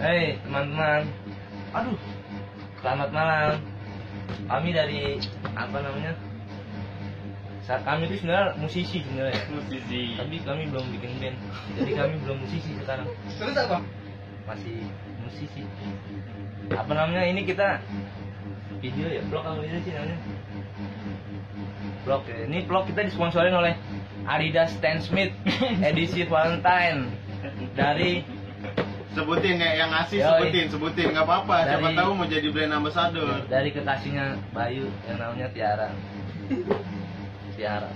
Hei teman-teman, aduh, selamat malam. Kami dari apa namanya? Kami itu sebenarnya musisi sebenarnya. Musisi. Tapi kami belum bikin band, jadi kami belum musisi sekarang. Terus apa? Masih musisi. Apa namanya? Ini kita video ya, vlog apa video sih namanya? Vlog ya. Ini vlog kita disponsorin oleh Adidas Stan Smith edisi Valentine dari Sebutin ya, yang ngasih Yoi. sebutin nggak apa-apa. Siapa Dari- tahu mau jadi brand ambassador. dari kekasihnya Bayu yang namanya Tiara. Tiara.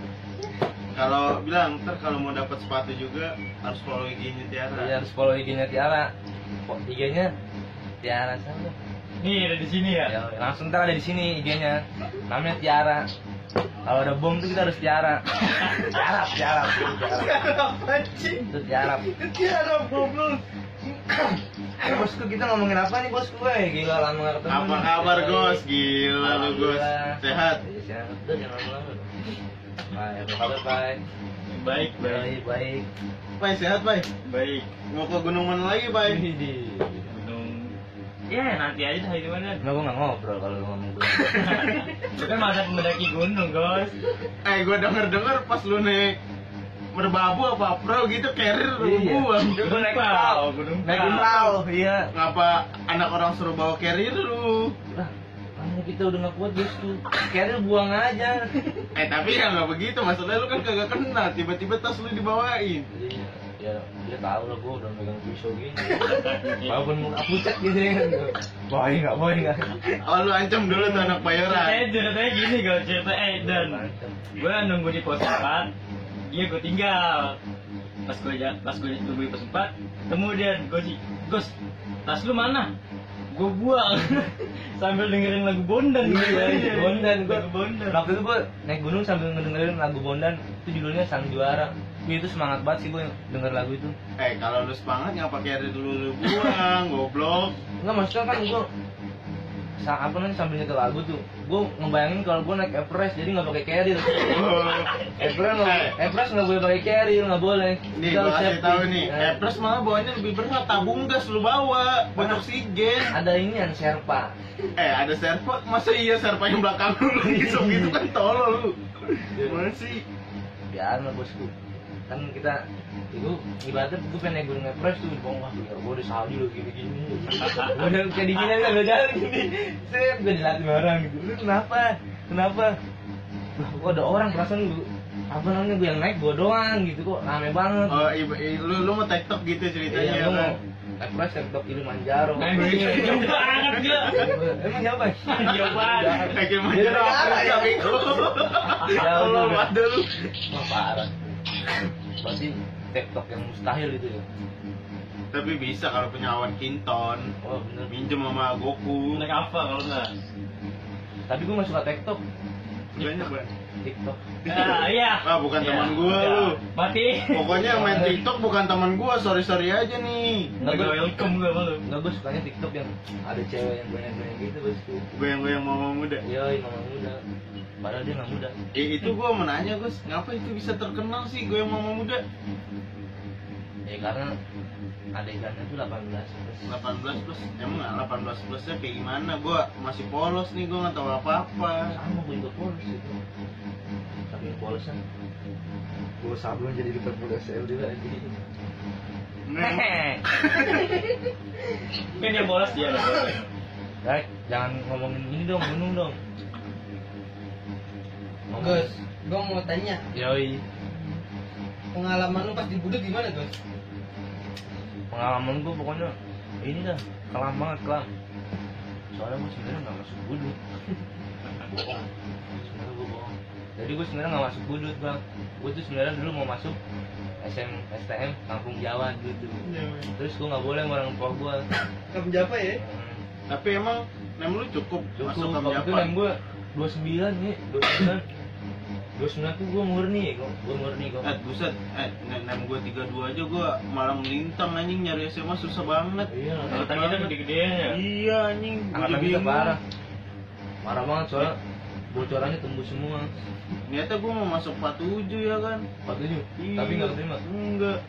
Kalau bilang ntar kalau mau dapat sepatu juga harus follow IG-nya Tiara. Iya, harus follow IG-nya Tiara. IG-nya Tiara sama. Nih ada di sini ya. Ya, langsung ntar ada di sini IG-nya. Namanya Tiara. Kalau ada bom tuh kita harus Tiara. Tiara. Apa sih? Itu Tiara. Tiara goblok. Bosku, kita ngomongin apa nih bosku? Gila lama gak ketemu. Apa nih. kabar Gos? Gila lu Gos. Alhamdulillah. Sehat? Iya, sehat. Udah jangan lama-lama. Bye. Baik, Baik. Pai sehat, Pai? Baik. Mau ke gunung mana lagi, Pai? Gunung. Ya nanti aja dah itu mana. Nah, gue gak ngobrol kalau lu ngomong gue. Itu kan masa mendaki gunung, Gos. Gua denger pas lu naik merbabu apa pro gitu carrier lu buang. Gue naik Perahu, perahu. gunung Naik perahu. perahu, iya. Ngapa anak orang suruh bawa carrier lu? Lah, kamu kita udah gak kuat bosku. Carrier buang aja. Tapi ya nggak begitu, maksudnya lu kan kagak kenal, tiba-tiba tas lu dibawain. Iya, ya dia tahu lah gue udah megang pisau gini. Walaupun muka pucat gitu ya. Boleh nggak? Oh lu ancam dulu tuh anak bayaran. Ceritanya gini, Gos. Cerita dan gue nunggu di pos 4. Iya, gue tinggal. Pas gue nunggu di pos 4, ketemu dia, Gos, tas lu mana? Gue buang. Sambil dengerin lagu Bondan. Iya, Bondan. Lagu Bondan. Waktu itu gue naik gunung sambil ngedengerin lagu Bondan. Itu judulnya Sang Juara. Itu semangat banget sih gue denger lagu itu. Kalau lu semangat ngapa carrier dulu lu buang, goblok. Enggak, maksudnya kan gue apa namanya sambil nyetel lagu tuh, gue ngebayangin kalau gue naik Everest jadi nggak pakai carrier. Everest nggak boleh pakai carrier, nggak boleh. Nih Kita gua harus kasih safety. tahu nih, Nah, Everest malah bawanya lebih berat, tabung gas lu bawa, buat oksigen. ada ini yang Sherpa. Ada serpa, masa iya serpa yang belakang lu ngisep gitu kan tolol lu. Gimana sih? Biar lah bosku. Kan kita itu ibaratnya gue pengen naik gunung Everest tuh, wah biar gue udah salju loh gini-gini. Gue udah kayak dingin aja gue jalan gini. Set gue dilatih orang gitu. Lu kenapa? Lah kok ada orang perasaan gue apa namanya gue yang naik gue doang gitu kok rame banget. Oh, lu mau tiktok gitu ceritanya Iya, ya gue kan? mau Everest TikTok Kilimanjaro. Jauh banget gila. Emang siapa? Jauh banget. Kayak Kilimanjaro apa ya bego? Ya Allah, ada lu. Wah parah. Berarti TikTok yang mustahil itu ya. Tapi bisa kalau punya awan Kinton, Oh bener. minjem sama Goku. Naik apa kalau enggak? Tapi gue gak suka TikTok. Banyak banget. TikTok. Iya. Bukan Iya. teman gua Iya. lu. Mati. Pokoknya yang main TikTok bukan teman gua, sorry aja nih. Nggak, Enggak gue welcome gue malu. nggak gue sukanya TikTok yang ada cewek yang goyang-goyang gitu bosku. Goyang-goyang mama muda. Yoi mama muda. Padahal dia nggak muda. Itu gua mau nanya, Gus, ngapa itu bisa terkenal sih goyang mama muda? Ya karena adegannya tuh 18 plus. 18 plus, emang 18 plusnya kayak gimana? Gua masih polos nih, gua nggak tahu apa-apa. Sama gue juga polos itu. Tapi polosnya gue sablon jadi Liverpool SLD lagi. Kan dia bolos dia. Baik, jangan ngomongin ini dong, gunung dong. Gus, gua mau tanya, Yoi. pengalaman lu pas di Budut gimana, Gus? Pengalaman gue pokoknya ini dah kelam banget kelam. Soalnya gue sebenarnya nggak masuk budut. Bohong. Sebenarnya gue bohong. Jadi gue sebenarnya nggak masuk budut bang. Gue tuh sebenarnya dulu mau masuk STM Kampung Jawa gitu. Terus gue nggak boleh sama orang tua gue. Kamu Java ya? Tapi emang nem lu cukup masuk Cukup ke waktu itu Japan. nem gue 29 nih 29 tuh gue murni kok. Buset, nem gua 32 aja gua malah melintang anjing nyari SMA susah banget. Iya. Angkatannya kan gede-gedean ya. Iya anjing, gua Angkatan jadi kita bingung. parah banget soalnya bocorannya tembus semua. Ternyata gua mau masuk 47 ya kan. 47. Iya. Tapi nggak keterima. Enggak.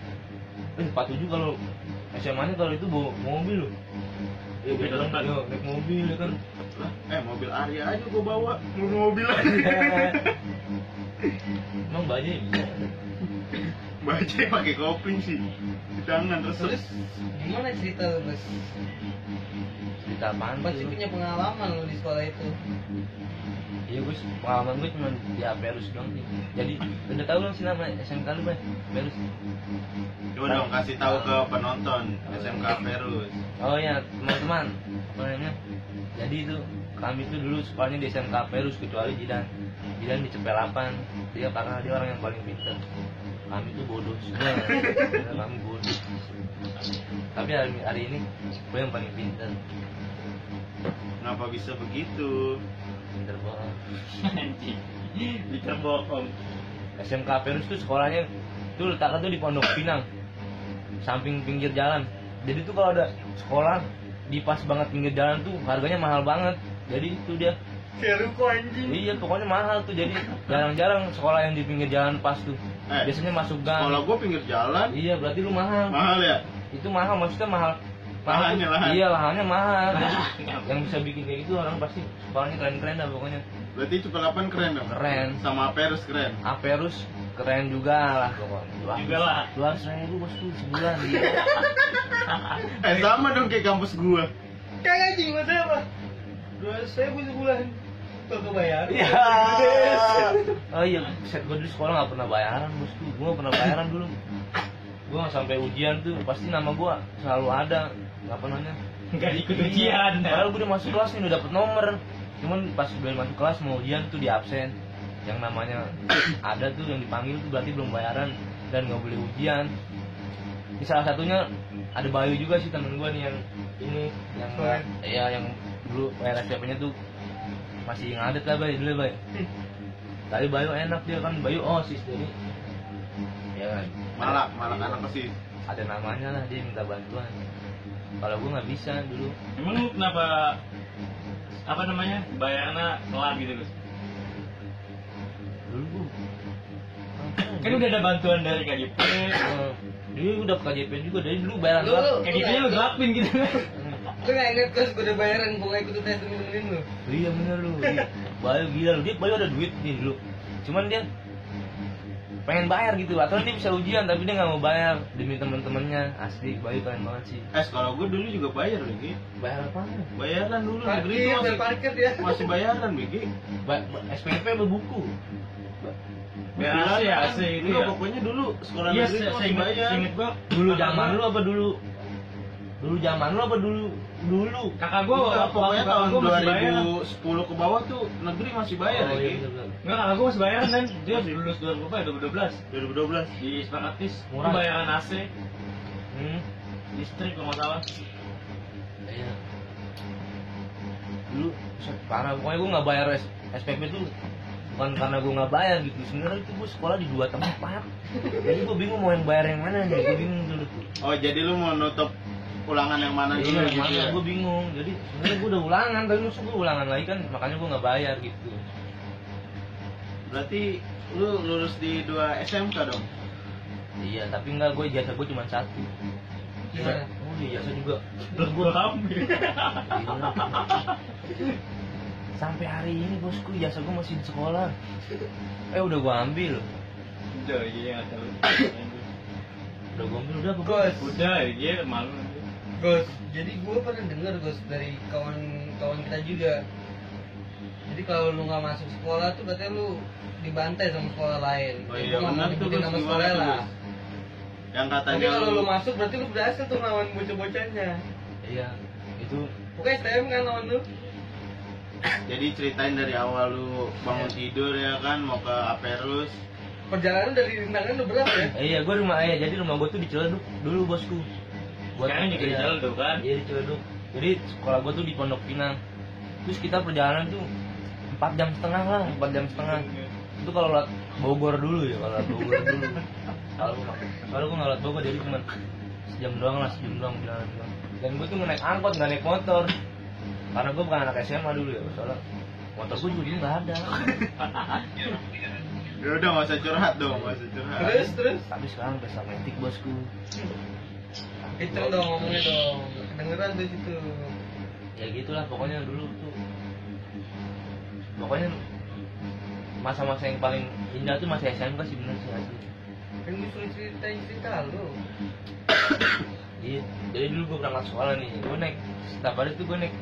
47 kalau SMA-nya kalau itu bawa mobil loh. Ya Mobil kan, depan. naik mobil ya kan. Lah, mobil Arya aja gua bawa, mobil aja. Emang banyak ya bisa. Baca pakai kopling sih di tangan Terus terus. gimana cerita lu Gus? Cerita apaan Pasti sih? punya pengalaman lu di sekolah itu. Iya gue pengalaman gue cuma di Aperus doang sih. Jadi udah tahu belum sih nama SMK lu Bay? Aperus. Coba dong kasih tahu ke penonton SMK Perus. Oh ya teman-teman, apa namanya? Jadi itu kami tuh dulu sekolahnya di SMK Perus kecuali Jidan. Jidan di Cepelapan. Dia karena dia orang yang paling pintar. Kami tuh bodoh semua. Kami bodoh. Tapi hari ini gue yang paling pintar. Kenapa bisa begitu? Pintar banget. Anjing. Bisa bohong. SMK Perus tuh sekolahnya tuh letaknya tuh di Pondok Pinang, samping pinggir jalan. Jadi tuh kalau ada sekolah di pas banget pinggir jalan tuh harganya mahal banget. Jadi itu dia. Kayak ruko anjing. Iya pokoknya mahal tuh. Jadi jarang-jarang sekolah yang di pinggir jalan pas tuh. Biasanya masuk gang. Sekolah gua pinggir jalan. Iya berarti lu mahal. Mahal ya? Itu mahal maksudnya mahal. Lahannya, lahan. Iya lahannya mahal. Jadi yang bisa bikin kayak gitu orang pasti sekolahnya keren-keren dah pokoknya. Berarti Cepelapan keren dong? Keren. Sama Perus keren? Aperus keren juga lah pokoknya. Juga lah. 200.000 bosku sebulan dia. Sama dong kayak kampus gua. Kagak anjing masa apa? 200.000 sebulan. Tuh kebayar. Iya. Oh iya, set gue dulu sekolah nggak pernah bayaran bosku. Gue nggak pernah bayaran dulu. Gue nggak sampai ujian tuh pasti nama gue selalu ada. Nggak pernahnya. Enggak ikut ujian. Padahal gue udah masuk kelas nih udah dapet nomor. Cuman pas udah masuk kelas mau ujian tuh di absen. Yang namanya ada tuh yang dipanggil tuh berarti belum bayaran dan nggak boleh ujian. Ini salah satunya ada Bayu juga sih temen gue nih yang ini yang Keren. ya yang dulu bayar SPP-nya tuh masih ngadet lah Bay dulu Bay. Tapi Bayu enak dia kan Bayu OSIS jadi ya kan. Malak Iya. anak sih. Ada namanya lah dia minta bantuan. Kalau gue nggak bisa dulu. Emang lu kenapa apa namanya bayarnya telat gitu Gus? Dulu gue Kan udah ada bantuan dari KJP. dia udah ke KJP juga dari dulu bayaran Lu- gelap. KJP-nya lu gelapin gitu. Lu gak inget Gus, gue udah bayaran, gue gak ikut tes temen-temen lu. Iya bener lu. Bayu gila lu. Dia Bayu ada duit nih dulu. Cuman dia pengen bayar gitu. Atau dia bisa ujian tapi dia nggak mau bayar demi temen-temennya. Asli Bayu keren banget sih. Kalau gua dulu juga bayar lagi. Bayar apa? Bayaran dulu negeri itu Parkir, parkir dia. masih bayaran Begi. SPP berbuku. Biar AC, AC itu Enggak, ya. pokoknya dulu sekolah Iya, negeri itu masih bayar. seinget gua. Dulu zaman lu apa dulu? Dulu zaman lu apa dulu? Dulu. Kakak gua Enggak, pokoknya tahun gua masih bayaran. 2010 ke bawah tuh negeri masih bayar Oh, lagi. iya, bener-bener. Enggak, kakak gua masih bayaran dan dia lulus 2012 2012. di Sepakatis. Murah. Itu bayaran AC, Hmm. listrik kalau nggak salah. Iya. Dulu parah pokoknya gue nggak bayar SPP tuh bukan karena gue nggak bayar gitu. Sebenarnya itu gue sekolah di 2 tempat. Jadi gue bingung mau yang bayar yang mana nih. Gue bingung dulu tuh. Oh, jadi lu mau nutup ulangan yang mana dulu Iya, gitu mana ya? gue bingung. Jadi sebenarnya gue udah ulangan tapi maksud gue ulangan lagi kan makanya gue nggak bayar gitu. Berarti lu lulus di 2 SMK dong? Iya tapi enggak gue ijazah gue cuma 1. Gimana? Oh iya ijazah juga. Terus gua ambil. Gila. Sampai hari ini bosku ijazah gue masih di sekolah. Udah gue ambil. Udah, iya nggak tahu. Udah gue ambil udah apa? Gus, Udah, iya malu. Gus, jadi gue pernah denger Gus dari kawan-kawan kita juga. Jadi kalau lu nggak masuk sekolah tuh katanya lu dibantai sama sekolah lain. Oh Ya, iya, gua nggak mau benar tuh, nyebutin Gus. nama Gimana sekolah tuh, lah. Gus? Yang Tapi katanya kalau lu masuk berarti lu berhasil tuh lawan bocah-bocahnya. Iya itu Pokoknya STM kan lawan lu. jadi ceritain dari awal lu bangun tidur ya kan mau ke Aperus. Perjalanan dari Rintangan udah berapa ya? iya gue jadi rumah gue tuh di Ciledug dulu bosku. Sekarang juga di Ciledug, kan? Iya di Ciledug. Jadi sekolah gue tuh di Pondok Pinang. Terus kita perjalanan tuh 4 jam setengah lah, 4 jam setengah. Itu kalau lewat Bogor dulu ya, kalau lewat Bogor dulu. Kalau gue nggak lewat Bogor jadi cuma sejam doang jalan doang. Dan gue tuh naik angkot nggak naik motor. Karena gue bukan anak SMA dulu ya, soalnya motor gue juga dulu nggak ada. Ya udah nggak usah curhat dong, nggak usah curhat. Terus Tapi sekarang pesta metik bosku. Kenceng dong ngomongnya dong. Kedengeran tuh situ. Ya gitulah pokoknya dulu tuh. Pokoknya masa-masa yang paling indah tuh masa SMK sih bener sih asli. Kan gue suruh cerita lu. Iya, jadi dulu gue berangkat sekolah nih, gue naik setiap hari tuh gue naik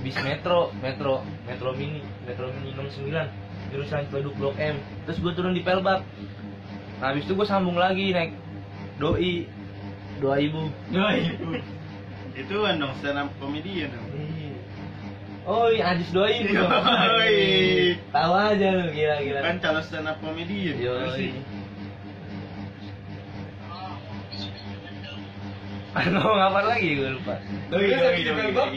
bis metro mini 69 jurusan Ciledug Blok M. Terus gue turun di Pelbak. Nah, habis itu gue sambung lagi naik doi 2000. Itu kan dong stand up comedian dong. Oh iya, Ajis doi itu. Yoi. Tahu aja lu gila. Kan calon stand up comedian. Yoi. Ngomong apa lagi gue lupa. Terus habis di Pelbak.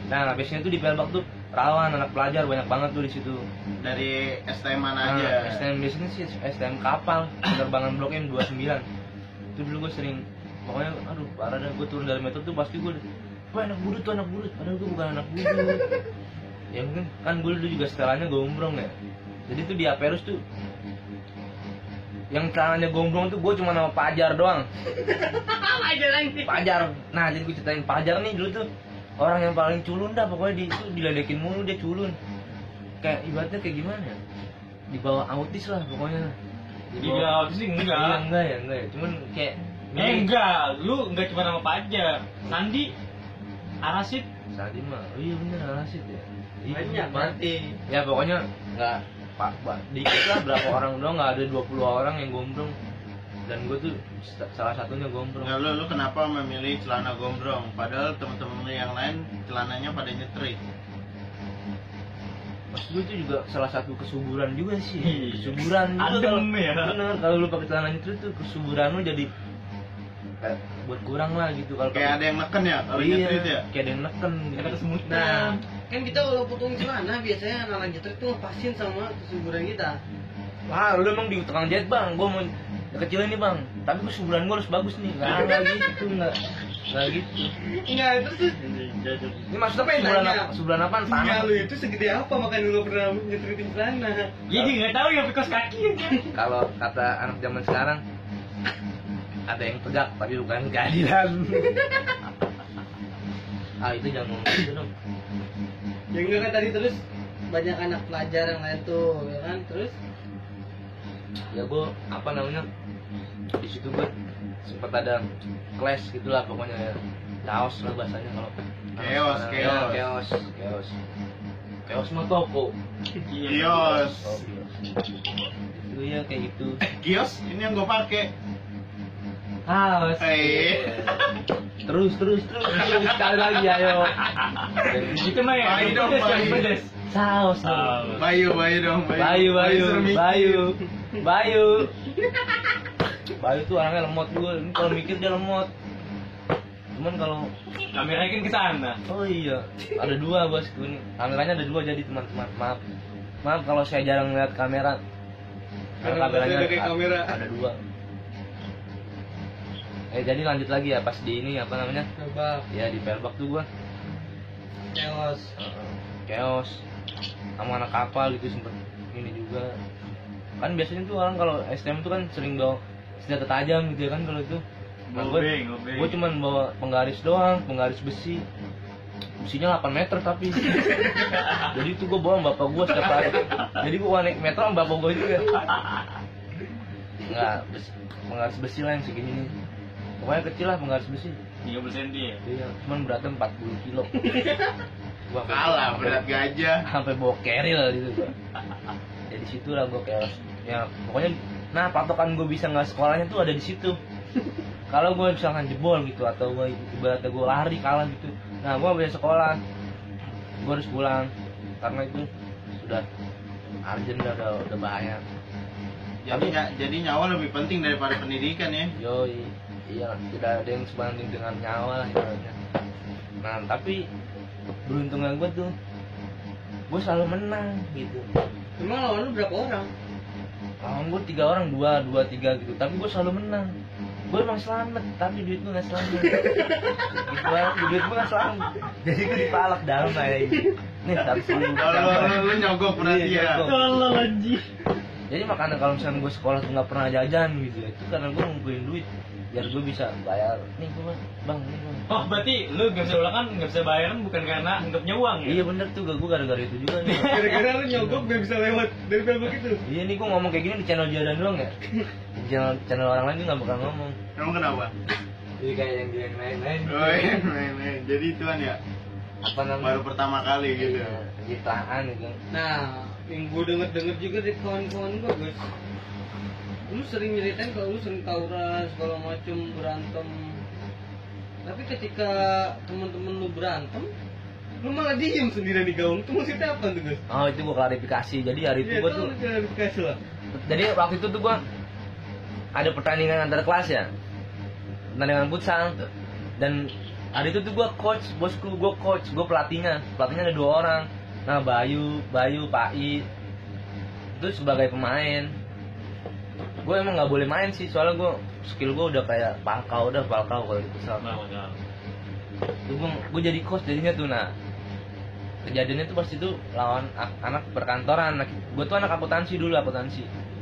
Nah, habisnya tuh di Pelbak tuh rawan anak pelajar banyak banget tuh di situ. Dari STM mana Nah, aja? STM biasanya sih STM kapal penerbangan Blok M 29. Itu dulu gue sering, pokoknya aduh parah dah, gue turun dari metro tuh pasti gue wah anak budut padahal gue bukan anak budut. Ya mungkin kan gue dulu juga setelannya gombrong ya. Jadi tuh di Aperus tuh yang celananya gombrong tuh gue cuma nama Pajar doang. Pajar. Nah, jadi gue ceritain Pajar nih dulu tuh orang yang paling culun dah, pokoknya itu diledekin mulu, dia culun. Kayak ibaratnya kayak gimana ya? Di bawah autis lah pokoknya. Iya, autis sih enggak. Iya, enggak ya. Cuman kayak Enggak, lu enggak cuma nama Pajar. Sandi, Arasid, Sadi mah, oh iya bener Arasid ya. Iya, Banyak mati. Ya pokoknya nggak dikit lah berapa orang doang, nggak ada 20 orang yang gombrong. Dan gue tuh salah satunya gombrong. Nggak, lu kenapa memilih celana gombrong? Padahal temen-temen lu yang lain celananya pada nyetrit. Maksud gue itu juga salah satu kesuburan juga sih. Iya. Kesuburan juga Adem ya. Bener, kalau lu pakai celana nyetrit tuh kesuburan lu jadi kayak buat kurang lah gitu kalau Kayak ada yang neken ya kalau iya, nyetrit ya? kayak ada yang neken gitu. Ada kesemutan. Nah, kan kita kalau potong celana biasanya anak nyetrik tuh ngepasin sama kesuburan kita. Wah, lu emang di tukang jahit bang, gue mau kecilin nih bang, tapi kesuburan gue harus bagus nih. Nggak gitu, nggak gitu. Enggak, terus Ini maksudnya Apa yang kesuburan nanya? apa? Kesuburan apaan? punya Tanah. lu itu segede apa makanya lu gak pernah nyetritin celana. Jadi nggak tahu yang pikos kaki. Kalau kata anak zaman sekarang, ada yang tegak tapi bukan keadilan. Itu jangan ngomong gitu dong. Ya enggak kan tadi terus banyak anak pelajar yang lain tuh, ya kan? Terus Ya gue apa namanya, di situ gue sempat ada kelas gitulah pokoknya ya. Chaos lah bahasanya kalau Chaos, Ya, chaos. chaos mah toko. Kios. Itu ya kayak gitu. Kios ini yang gue pakai. Haus. Terus sekali lagi ayo. Itu mah ya. Bayi dong, pedes, bayi. yang pedes. Saus. Saus. Bayu dong. Bayu suruh mikir. Bayu tuh orangnya lemot gue. Ini kalau mikir dia lemot. Cuman kalau Kameranya kan ke sana. oh iya, ada dua bosku ini. Kameranya ada dua jadi teman-teman. Maaf kalau saya jarang lihat kamera. Karena ada kayak kamera. ada dua. Jadi lanjut lagi ya pas di ini apa namanya? coba Ya di Pelbak tuh gua chaos. chaos sama anak kapal gitu sempet ini juga. Kan biasanya tuh orang kalau STM tuh kan sering bawa senjata tajam gitu ya kan kalau itu. Nah, Ngobeng. gue cuman bawa penggaris doang, penggaris besi. Besinya 8 meter tapi. Jadi itu gue bawa sama bapak gue setiap hari. Jadi gue naik metro sama bapak gue juga. Enggak, penggaris besi lah yang segini nih. Pokoknya kecil lah penggaris besi. 30 cm ya. Iya, cuman beratnya 40 kilo. Gua Kalah berat gajah. sampai bawa keril gitu gua. Jadi situ lah gue chaos. Ya pokoknya, nah patokan gue bisa nggak sekolahnya tuh ada di situ. Kalau gue misalkan jebol gitu atau gue ibaratnya gue lari kalah gitu, nah gue bisa sekolah, gue harus pulang karena itu sudah urgent, udah bahaya. Jadi nyawa lebih penting daripada pendidikan ya. Yoi, iya tidak ada yang sebanding dengan nyawa lah ibaratnya. Nah tapi beruntungnya gue tuh, gue selalu menang gitu. Emang lawan lu berapa orang? Lawan gue 3 orang, 2, 3 gitu, tapi gue selalu menang. Gue emang selamat, tapi duit gue gak selamat. Gitu aja, duit gue gak selamat. Jadi gue dipalak dalam kayak nih 100.000. Kalau lu nyogok berarti Iya, ya. nyogok. Tolol anjing. Jadi makanya kalau misalnya gue sekolah tuh gak pernah jajan gitu ya, itu karena gue ngumpulin duit biar gue bisa bayar. Nih gue bang, nih bang. Oh berarti lu nggak bisa ulangan, nggak bisa bayaran bukan karena nggak punya uang ya? Iya bener tuh, gue gara-gara itu juga nih. Gara-gara lu nyogok gak bisa lewat dari Facebook itu. Iya nih gue ngomong kayak gini di channel Jadan doang ya. Di channel orang lain gue nggak bakal ngomong. Emang kenapa? Jadi kayak yang dia main-main. Oh iya, main-main. Jadi ituan ya, Apa namanya? baru pertama kali gitu. Iya, pencitraan gitu. Nah, yang gue denger juga dari kawan-kawan gue, Gus. Lu sering nyeritain kalau lu sering tawuran segala macem, berantem. Tapi ketika teman-teman lu berantem, lu malah diem sendirian di gaung. Itu maksudnya apa tuh, Gus? Oh itu gue klarifikasi. Jadi hari itu Iya, gue tolong tuh. klarifikasi lah. Jadi waktu itu tuh gue ada pertandingan antar kelas ya, pertandingan futsal. Dan hari itu tuh gue coach, bosku, gue pelatihnya ada 2 orang. Nah Bayu, Pak I itu sebagai pemain. Gue emang nggak boleh main sih, soalnya skill gue udah kayak palkau kalau di futsal. Tuh gue jadi coach jadinya tuh. Nah kejadiannya tuh pas itu lawan anak perkantoran. Nah, gue tuh anak akuntansi dulu.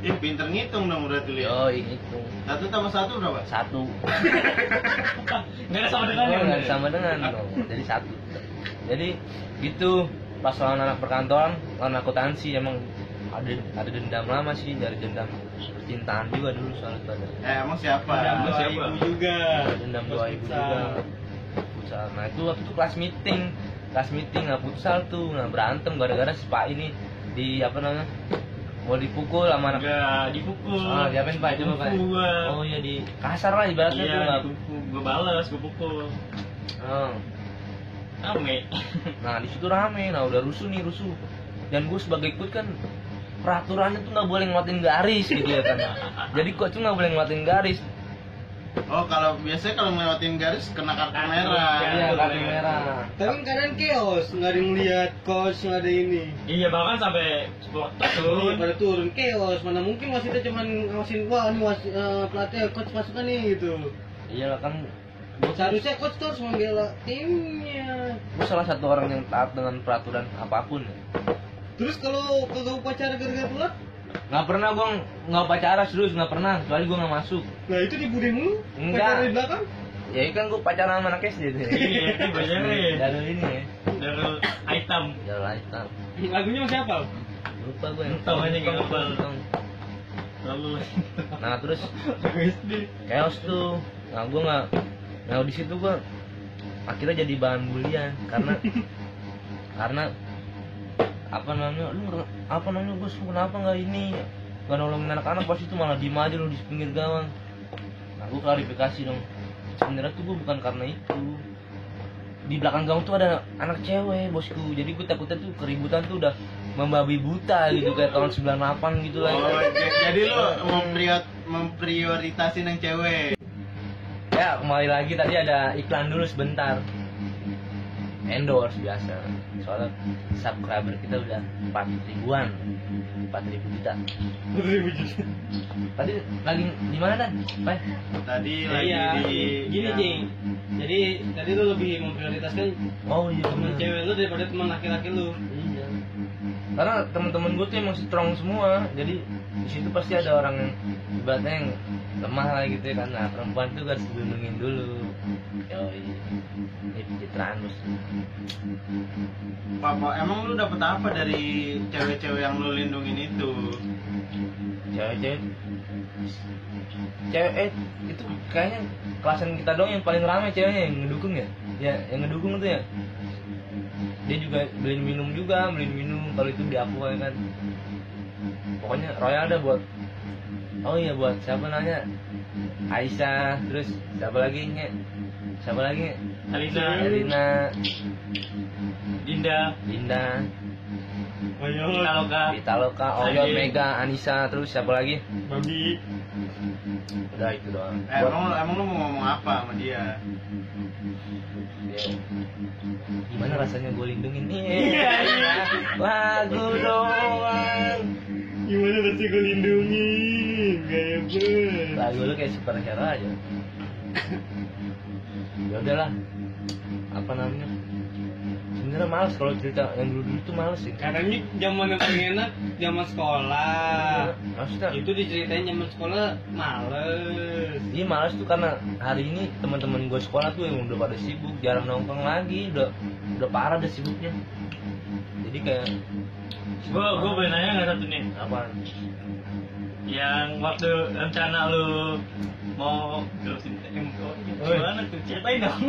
Ih, pinter ngitung dong berarti lu ya. Oh ini tuh 1 tambah 1 berapa? 1. Nggak ada sama dengan ya? Nggak sama dengan dong. Jadi 1. Jadi gitu pas lawan anak perkantoran, lawan akuntansi emang ada dendam lama sih, dari dendam percintaan juga dulu soalnya pada. Emang siapa? Dendam Dua siapa? ibu juga. Dendam 2 ibu Futsal. juga. Futsal. Nah itu waktu itu kelas meeting nggak futsal tuh, nah berantem gara-gara si Pak ini di apa namanya mau dipukul sama anak. Nggak dipukul. Ah diapain Pak? Coba Pak. Dipukul gua. Oh iya di kasar lah ibaratnya tuh. Iya, nggak. dipukul. Gua balas, gua pukul. Oh. Rame. Nah di situ rame, nah udah rusuh. Dan gue sebagai coach kan peraturannya tuh nggak boleh ngelatin garis gitu ya kan. Jadi coach tuh nggak boleh ngelatin garis. Oh, kalau biasanya kalau ngelewatin garis kena kartu merah. Iya kartu merah. Tapi kadang chaos, nggak ada yang lihat coach, nggak ada ini. Iya bahkan sampai supporter Iya, turun. pada turun chaos. Mana mungkin wasitnya cuman ngawasin, wah ini pelatih coach masukkan nih gitu. Iya lah kan. Seharusnya coach tuh harus membela timnya. Gue salah satu orang yang taat dengan peraturan apapun. Terus kalau kagak upacara gara-gara telat, Nggak pernah gue nggak upacara serius, nggak pernah. Kecuali gue nggak masuk. nah itu dibudin mulu. Enggak. Upacara di belakang. Ya kan gue pacaran sama anak SD tuh. Iya, itu banyak nih. Dari ini ya. Darul item. Jalan hitam. Lagunya masih apa? Lupa gue yang Tahu aja nggak hafal. Lalu Nah terus SD. chaos tuh. Nah gue nggak. Nah di situ gue akhirnya jadi bahan bulian karena apa namanya gue kenapa nggak ini nggak nolongin anak-anak, pas itu malah diem aja lu di pinggir gawang. Nah gue klarifikasi dong, sebenarnya tuh gue bukan karena itu, di belakang gawang tuh ada anak cewek bosku, jadi gue takutnya tuh keributan tuh udah membabi buta gitu kayak tahun 98 gitu lah. Oh, jadi lu memprioritasin yang cewek. Ya kembali lagi tadi ada iklan dulu sebentar, endorse biasa, soalnya subscriber kita udah 4.000-an, 4.000 juta. Tadi lagi di mana Dan? Pak? Tadi lagi Iya, di gini Jing. Jadi tadi lu lebih memprioritaskan Oh iya temen bener. cewek lu daripada teman laki-laki lu. Iya. Karena teman-teman gue tuh emang strong semua, jadi di situ pasti ada orang yang ibaratnya yang lemah lah gitu ya kan. Nah perempuan tuh harus dilindungin dulu. Yoi, ini pencitraan bos. Papa, emang lu dapet apa dari cewek-cewek yang lu lindungin itu? Cewek itu kayaknya kelasan kita doang yang paling ramai ceweknya yang ngedukung ya. Ya yang ngedukung tuh ya. Dia juga beliin minum kalau itu di aku ya kan. Pokoknya Royal ada buat, oh iya buat siapa nanya, Aisyah, terus siapa lagi Nge? Alina, Elina, Dinda, Vitaloka, Oyot, Ade. Mega, Anissa, terus siapa lagi? Babi. Udah itu doang. Emang lu mau ngomong apa sama dia? Ya. Gimana rasanya gue lindungin nih? Iya. Lagu doang. Gimana rasanya gue lindungin? Gaya banget. Lagu lu kayak superhero aja. Ya udahlah. Apa namanya? sebenarnya males kalau cerita yang dulu tuh males sih. Katanya zaman yang paling enak zaman sekolah. Maksudnya Itu diceritain zaman sekolah males. iya males tuh karena hari ini teman-teman gue sekolah tuh yang udah pada sibuk, jarang nongkrong lagi, udah parah deh sibuknya. Jadi kayak Gue boleh nanya nggak satu nih? apaan? Yang waktu rencana lu mau terusin gimana tuh? Ceritain dong.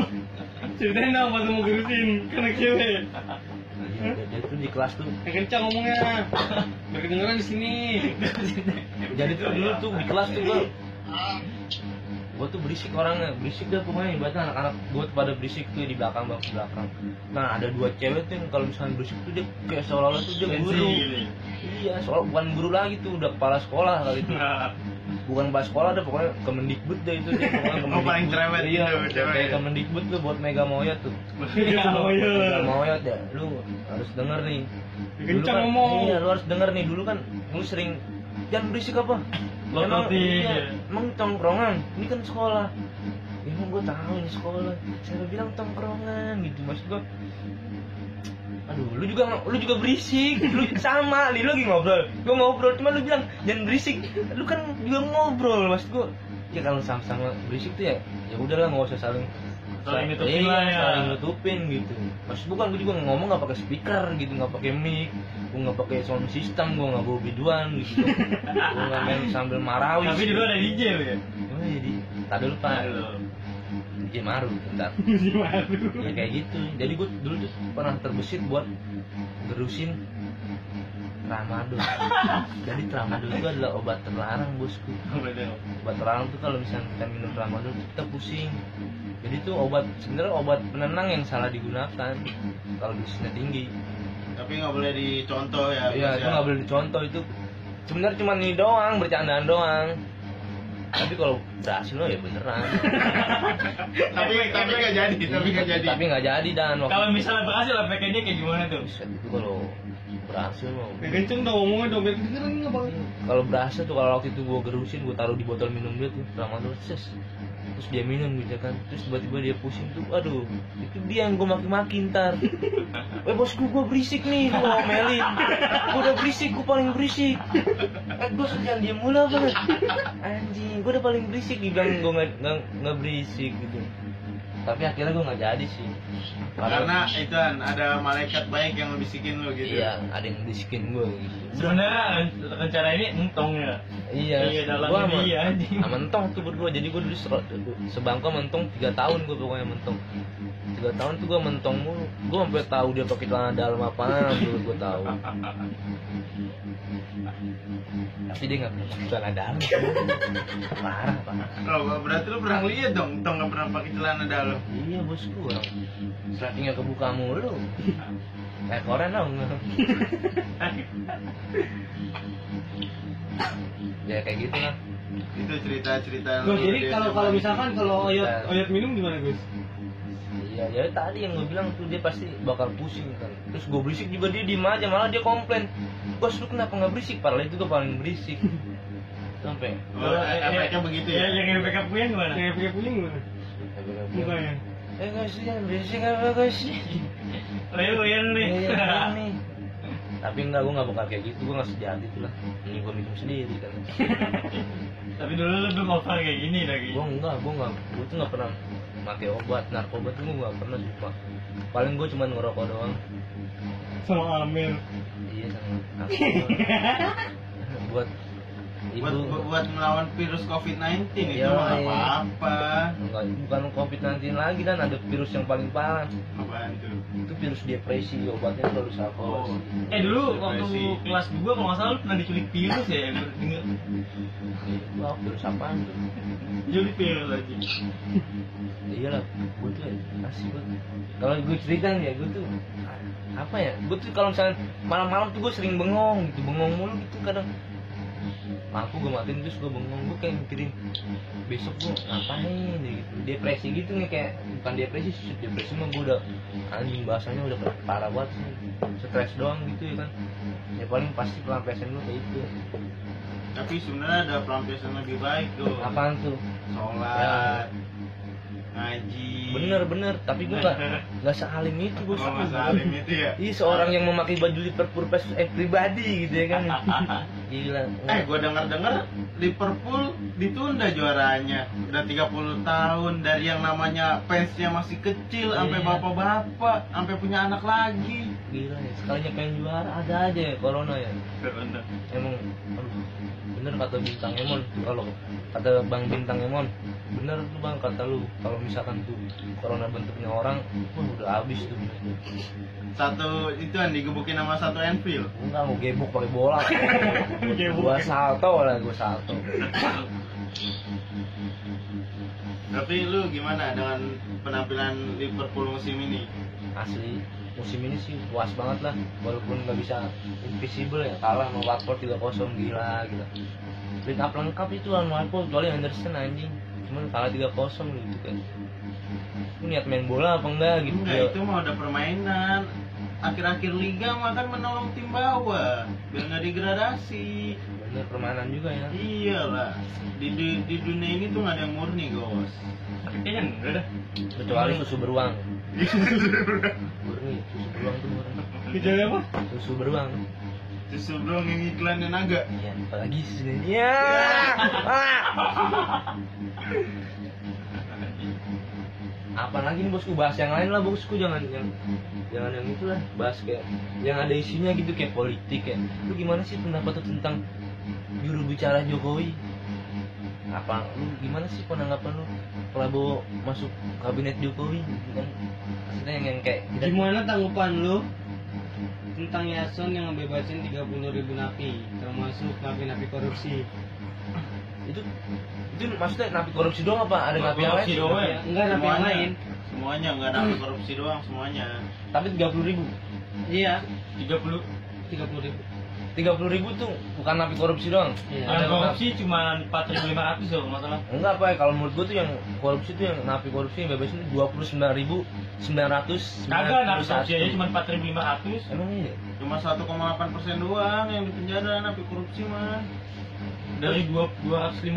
Ceritain dong pas mau gerusin karena cewek. Dia tuh di kelas tuh. Yang kencang ngomongnya. Biar kedengeran di sini. Jadi tuh dulu tuh di kelas tuh gue tuh berisik orangnya, berisik dah pokoknya. Ibaratnya anak-anak gue tuh pada berisik tuh di belakang bangku belakang. Nah ada dua cewek tuh yang kalau misalnya berisik tuh dia kayak seolah-olah tuh dia Sensi guru. gitu ya? Iya, soal bukan guru lagi tuh, udah kepala sekolah kali itu. Bukan kepala sekolah deh, pokoknya Kemendikbud deh itu dia. Pokoknya Oh, paling cerewet iya, gitu, cewek. kayak Kemendikbud tuh buat Mega Moyot tuh. Iya, Mega Moyot ya, lu harus denger nih. Dulu Kencang kan, ngomong. iya, lu harus denger nih. Dulu kan lu sering jangan berisik apa? Emang Lototin. iya, emang tongkrongan. Ini kan sekolah. Ya, emang gue tahu ini sekolah. Saya bilang tongkrongan gitu, maksud gue. Aduh, lu juga berisik. Lu sama, lu lagi ngobrol. Gua ngobrol, cuma lu bilang jangan berisik. Lu kan juga ngobrol, maksud gua. Ya kalau sama-sama berisik tuh ya udahlah, enggak usah saling Nutupin lah ya. saling nutupin gitu. Maksud gua kan gua juga ngomong enggak pakai speaker gitu, enggak pakai mic, gua enggak pakai sound system, gua enggak bawa biduan gitu. Gua enggak main sambil marawis. Tapi dulu ada DJ lu ya? Oh, jadi tadi lupa. DJ Maru bentar. Ya kayak gitu. Jadi gue dulu tuh pernah terbesit buat gerusin tramadol. Jadi tramadol itu adalah obat terlarang, bosku. Obat terlarang tuh kalau misalnya kita minum tramadol kita pusing. Jadi itu sebenarnya obat penenang yang salah digunakan kalau dosisnya tinggi. Tapi nggak boleh dicontoh ya. Iya, itu nggak boleh dicontoh. Itu sebenarnya cuma ini doang, bercandaan doang. Tapi kalau berhasil lo ya beneran. Tapi nggak jadi. Tapi nggak jadi dan waktu Kalau misalnya berhasil efeknya dia kayak gimana tuh? Buset, itu kalau berhasil lo. Yang kenceng dong ngomongnya dong biar kedengeran nggak bang? Kalau berhasil tuh kalau waktu itu gue gerusin, gue taruh di botol minum dia tuh tramadol, terus dia minum gitu kan, terus tiba-tiba dia pusing tuh, aduh itu dia yang gue maki-maki ntar. Bosku gue berisik nih, gue ngomelin, gue udah berisik, gue paling berisik. Gue jangan diem mulu banget, anjing, gue udah paling berisik, dibilang gue nggak berisik gitu. Tapi akhirnya gue nggak jadi sih. Karena itu kan ada malaikat baik yang ngebisikin lu gitu. Iya, ada yang bisikin gue gitu. Sebenarnya rencana ini entong ya. Iya, dalam gua ini ya anjing. sama Mentong tuh berdua. Jadi gue dulu sebangku Mentong 3 tahun gue pokoknya Mentong. 3 tahun tuh gue Mentong mulu. Gue sampai tahu dia pakai celana dalam apaan dulu gue tahu. Tapi dia nggak pernah pakai celana dalam. Parah. Oh, berarti lu pernah lihat dong, Tong nggak pernah pakai celana dalam. Iya bosku, orang strappingnya kebuka mulu. Kayak koren dong. Ya kayak gitu lah. Itu cerita-cerita. Gus, lu jadi dia kalau zaman misalkan kalau oyot minum gimana Gus? Iya, jadi tadi yang gue bilang tuh dia pasti bakal pusing kan. Terus gue berisik juga dia diem aja, malah dia komplain. Bos lu kenapa nggak berisik? Padahal itu gue paling berisik. Sampai. Oh, efeknya begitu ya. Yang backup punya gimana? Yang punya punya gimana? Mukanya. Guys, jangan berisik apa guys? Goyang nih. Iya, nih. Tapi enggak, gue nggak bakal kayak gitu, gue nggak sejati tuh lah. Ini gue minum sendiri kan. Tapi dulu lu belum over kayak gini lagi. Gue tuh nggak pernah pakai obat, narkoba tuh gue nggak pernah sumpah. Paling gue cuma ngerokok doang. Sama Amir. Iya sama buat ibu. Buat melawan virus COVID-19 itu Iya, mah iya. apa-apa. Bukan COVID-19 lagi dan ada virus yang paling parah. Apaan tuh? Itu virus depresi, obatnya tuh harus apa? Oh. Dulu waktu Depresi. kelas 2 kalau nggak salah lu pernah diculik virus ya, yang denger. Wah, virus apaan tuh? Diculik virus aja. Iyalah, gue tuh asik gue. Kalau gue cerita nih ya, gue tuh apa ya? Gue tuh kalau misalnya malam-malam tuh gue sering bengong mulu gitu kadang. Aku gue matiin terus gue bengong, gue kayak mikirin besok gue ngapain ya gitu. Depresi gitu nih, kayak bukan depresi mah gue udah anjing, bahasanya udah parah banget sih. Stres doang gitu ya kan. Ya paling pasti pelampiasan gue kayak itu. Tapi sebenarnya ada pelampiasan lebih baik tuh. Apaan tuh? Sholat. ngaji. Bener, tapi gue nggak sealim itu bos. Oh, Mas Alim itu ya. Iya, seorang yang memakai baju Liverpool pribadi gitu ya kan. Gila. Gue dengar Liverpool ditunda juaranya. Udah 30 tahun dari yang namanya fansnya masih kecil sampai Iya. bapak-bapak, sampai punya anak lagi. Gila ya, sekalinya pengen juara ada aja ya corona ya. Corona. Emang aduh, bener kata Bintang Emon, kalau kata Bang Bintang Emon, bener tuh Bang kata lu, kalau misalkan tuh corona bentuknya orang, wah udah habis tuh. Satu itu yang digebukin sama satu Enfield. Enggak mau gebuk pakai bola. Gua salto lah, gua salto. Tapi lu gimana dengan penampilan Liverpool musim ini? Asli musim ini sih puas banget lah, walaupun nggak bisa invisible ya, kalah sama Watford 3-0, gila. Line up lengkap itu lawan Watford, kecuali Anderson anjing, cuman kalah 3-0 gitu kan. Lu niat main bola apa enggak gitu? Enggak, itu mah udah permainan. Akhir-akhir liga mah kan menolong tim bawah biar nggak degradasi. Bener permainan juga ya. Iyalah, di dunia ini tuh nggak ada yang murni, Gos. Kayaknya enggak dah. Kecuali susu beruang. Murni, susu beruang tuh murni. Kecuali apa? Susu beruang. Susu bro yang iklannya naga. Iya, apalagi sini. Iya. Apa lagi nih bosku, bahas yang lain lah bosku, jangan yang itu lah, bahas kayak yang ada isinya gitu kayak politik ya. Lu gimana sih pendapat lu tentang juru bicara Jokowi? Apa lu gimana sih penanggapan lu Prabowo masuk kabinet Jokowi gitu kan? Maksudnya yang kayak Gimana tanggapan lu tentang Yason yang ngebebasin 30.000 napi, termasuk napi-napi korupsi? itu maksudnya napi korupsi doang apa ada napi yang lain? Korupsi doang ya? Enggak, napi yang lain. Semuanya nggak napi korupsi doang semuanya. Tapi 30.000. Iya, 30. 30.000. 30.000 tuh bukan napi korupsi doang. Iya. Yang korupsi cuma 4.500 loh masalah. Enggak apa ya, kalau menurut gua tuh yang korupsi tuh yang napi korupsi yang bebasin 29.900. Kagak, napi korupsi aja cuma 4.500. Emang iya? Cuma 1,8% doang yang dipenjara napi korupsi mah. Dari 250.000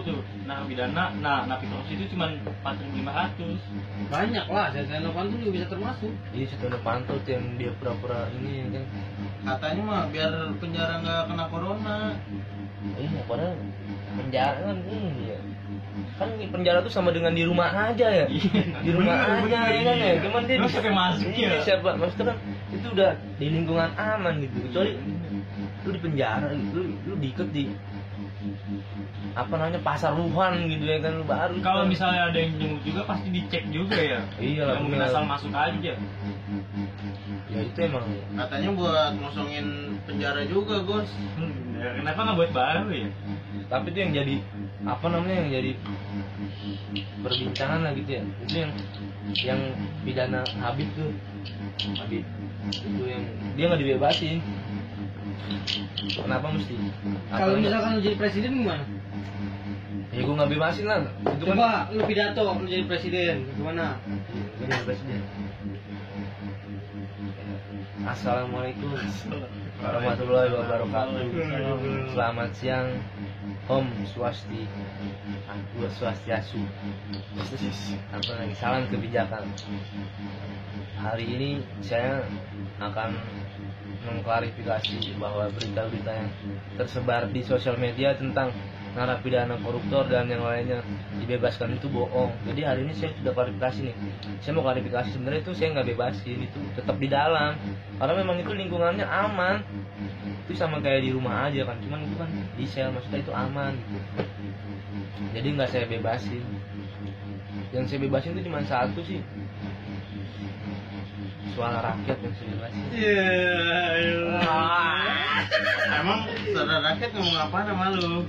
tuh narapidana, nah napi korupsi itu cuma 4.500. Banyak lah, Setia Novanto juga bisa termasuk. Iya, Setia Novanto tuh yang dia pura-pura ini kan. Katanya mah biar penjara nggak kena corona. Iya, padahal penjara kan ini ya. Kan penjara tuh sama dengan di rumah aja ya. Di rumah aja ya kan ya. Cuman dia Lu sampai masuk iya, ya? siapa? Maksudnya kan itu udah di lingkungan aman gitu. Kecuali lu di penjara gitu, lu diikat di apa namanya pasar Wuhan gitu ya kan, lu baru. Kalau misalnya ada yang jenguk juga pasti dicek juga ya. Iya lah, Nggak mungkin bener. asal masuk aja. Ya itu emang Katanya buat ngosongin penjara juga, Gos. Ya, kenapa nggak buat baru ya? tapi itu yang jadi apa namanya yang jadi perbincangan lah gitu ya. Itu yang pidana Habib tuh. Habib itu yang dia nggak dibebasin. Kenapa mesti? Kalau Apa- misalkan lu jadi presiden gimana? ya gue nggak bebasin lah. Itu kan Coba lu pidato, lu jadi presiden, gimana? gue jadi presiden. Assalamualaikum warahmatullahi wabarakatuh. Selamat siang, Om Swastiastu. Apa lagi? Salam kebijakan. Hari ini saya akan mengklarifikasi bahwa berita-berita yang tersebar di sosial media tentang narapidana koruptor dan yang lainnya dibebaskan itu bohong. Jadi hari ini saya sudah klarifikasi nih. Saya mau klarifikasi, sebenarnya itu saya nggak bebasin, itu tetap di dalam. Karena memang itu lingkungannya aman. Itu sama kayak di rumah aja kan, cuman itu kan di sel, maksudnya itu aman gitu. Jadi nggak saya bebasin. Yang saya bebasin itu cuma satu sih, suara rakyat yang saya bebasin. Emang saudara rakyat ngomong apa sama lu?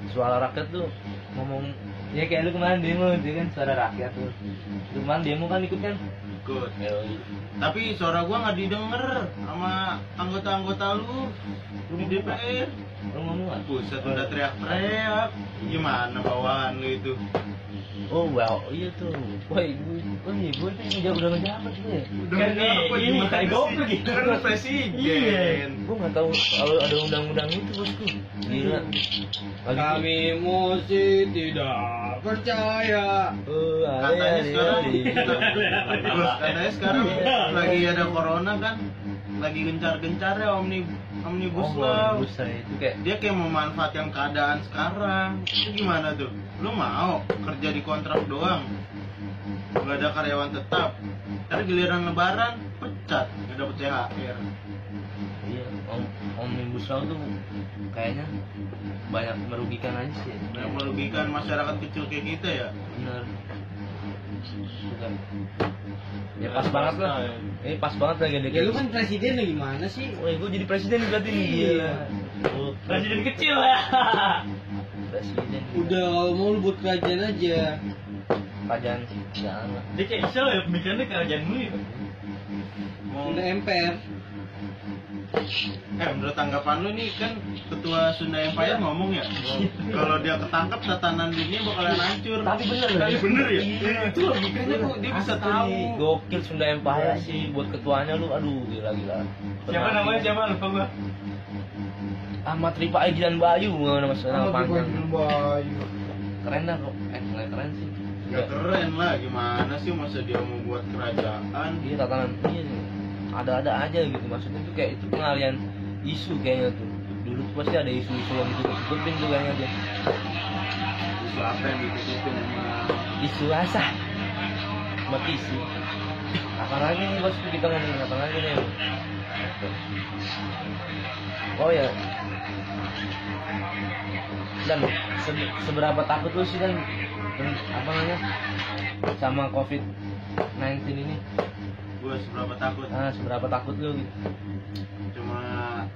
Suara rakyat tuh ngomong ya kayak lu kemarin demo itu kan, suara rakyat tuh. Lu kemarin demo kan ikut kan? Ikut. Tapi suara gua nggak didengar sama anggota-anggota lu di DPR. Lu ngomong apa? Buset, udah teriak-teriak. Gimana bawahan lu itu? Oh wow, iya tuh. Woi, gue tuh udah ngejabat gitu ya. Kan nih, ini tai goblok gitu. gitu. Kan lu presiden. Iya. Gue nggak tahu kalau ada undang-undang itu bosku. Gila. Lagi Kami mesti tidak Percaya. Katanya sekarang Bos, katanya sekarang lagi ada corona kan, lagi gencar-gencarnya omnibus law. itu kayak Dia kayak memanfaatkan keadaan sekarang. Itu gimana tuh? Lu mau kerja di kontrak doang, gak ada karyawan tetap, tapi giliran lebaran pecat, gak dapet THR. iya, omnibus law tuh kayaknya banyak merugikan aja sih. Yang merugikan masyarakat kecil kayak kita ya. Bener. Ya pas banget lah. Ini pas banget lagi ada Ya lu kan presiden lah gimana sih? Woi, gue jadi presiden berarti nih. Iya. Oh, Presiden kecil ya. presiden. Udah kalau mau lu buat kerajaan aja. Kerajaan jangan lah. Dia kayak Isya ya pemikirannya kerajaan dulu ya. Udah MPR. Menurut tanggapan lu nih kan ketua Sunda Empire ngomong ya, kalau dia ketangkap tatanan dunia bakalan hancur. Tapi bener Tapi loh. bener ya? Iya. Itu logikanya kok dia bisa Asli, tahu. Gokil Sunda Empire sih buat ketuanya lu, aduh gila. Siapa namanya? Siapa lupa gua. Ahmad Rifai Gilan Bayu nama panjang. Bayu. Keren dah kok. Nggak keren sih. Gak keren lah, gimana sih masa dia mau buat kerajaan? Iya tatanan iya nih. Ada-ada aja gitu, maksudnya tuh kayak itu pengalian isu kayaknya tuh. Dulu tuh pasti ada isu-isu yang ditutup-tutupin tuh kayaknya dia. Isu apa yang ditutupin emang? Isu asah buat isu. Apa lagi nih bosku, kita ngomongin apa lagi nih? Oh ya, dan seberapa takut lu sih dan apa namanya sama COVID-19 ini? Gue seberapa takut? Seberapa takut lu gitu? Cuma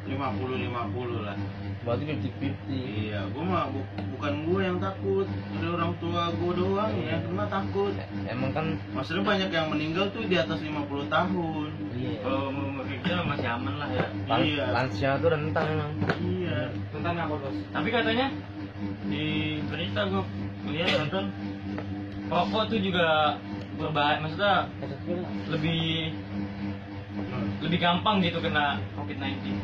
50-50 lah. Berarti 50-50. Iya, gue mah bukan gue yang takut, dari orang tua gue doang yang kena takut. Emang kan Maksudnya banyak yang meninggal tuh di atas 50 tahun. iya. Kalau mau kayak gitu masih aman lah ya. Iya. Lansia tuh rentan emang. Iya. Tentang apa bos? Tapi katanya di berita gua lihat nonton rokok tuh juga berbahaya, maksudnya lebih gampang gitu kena COVID-19.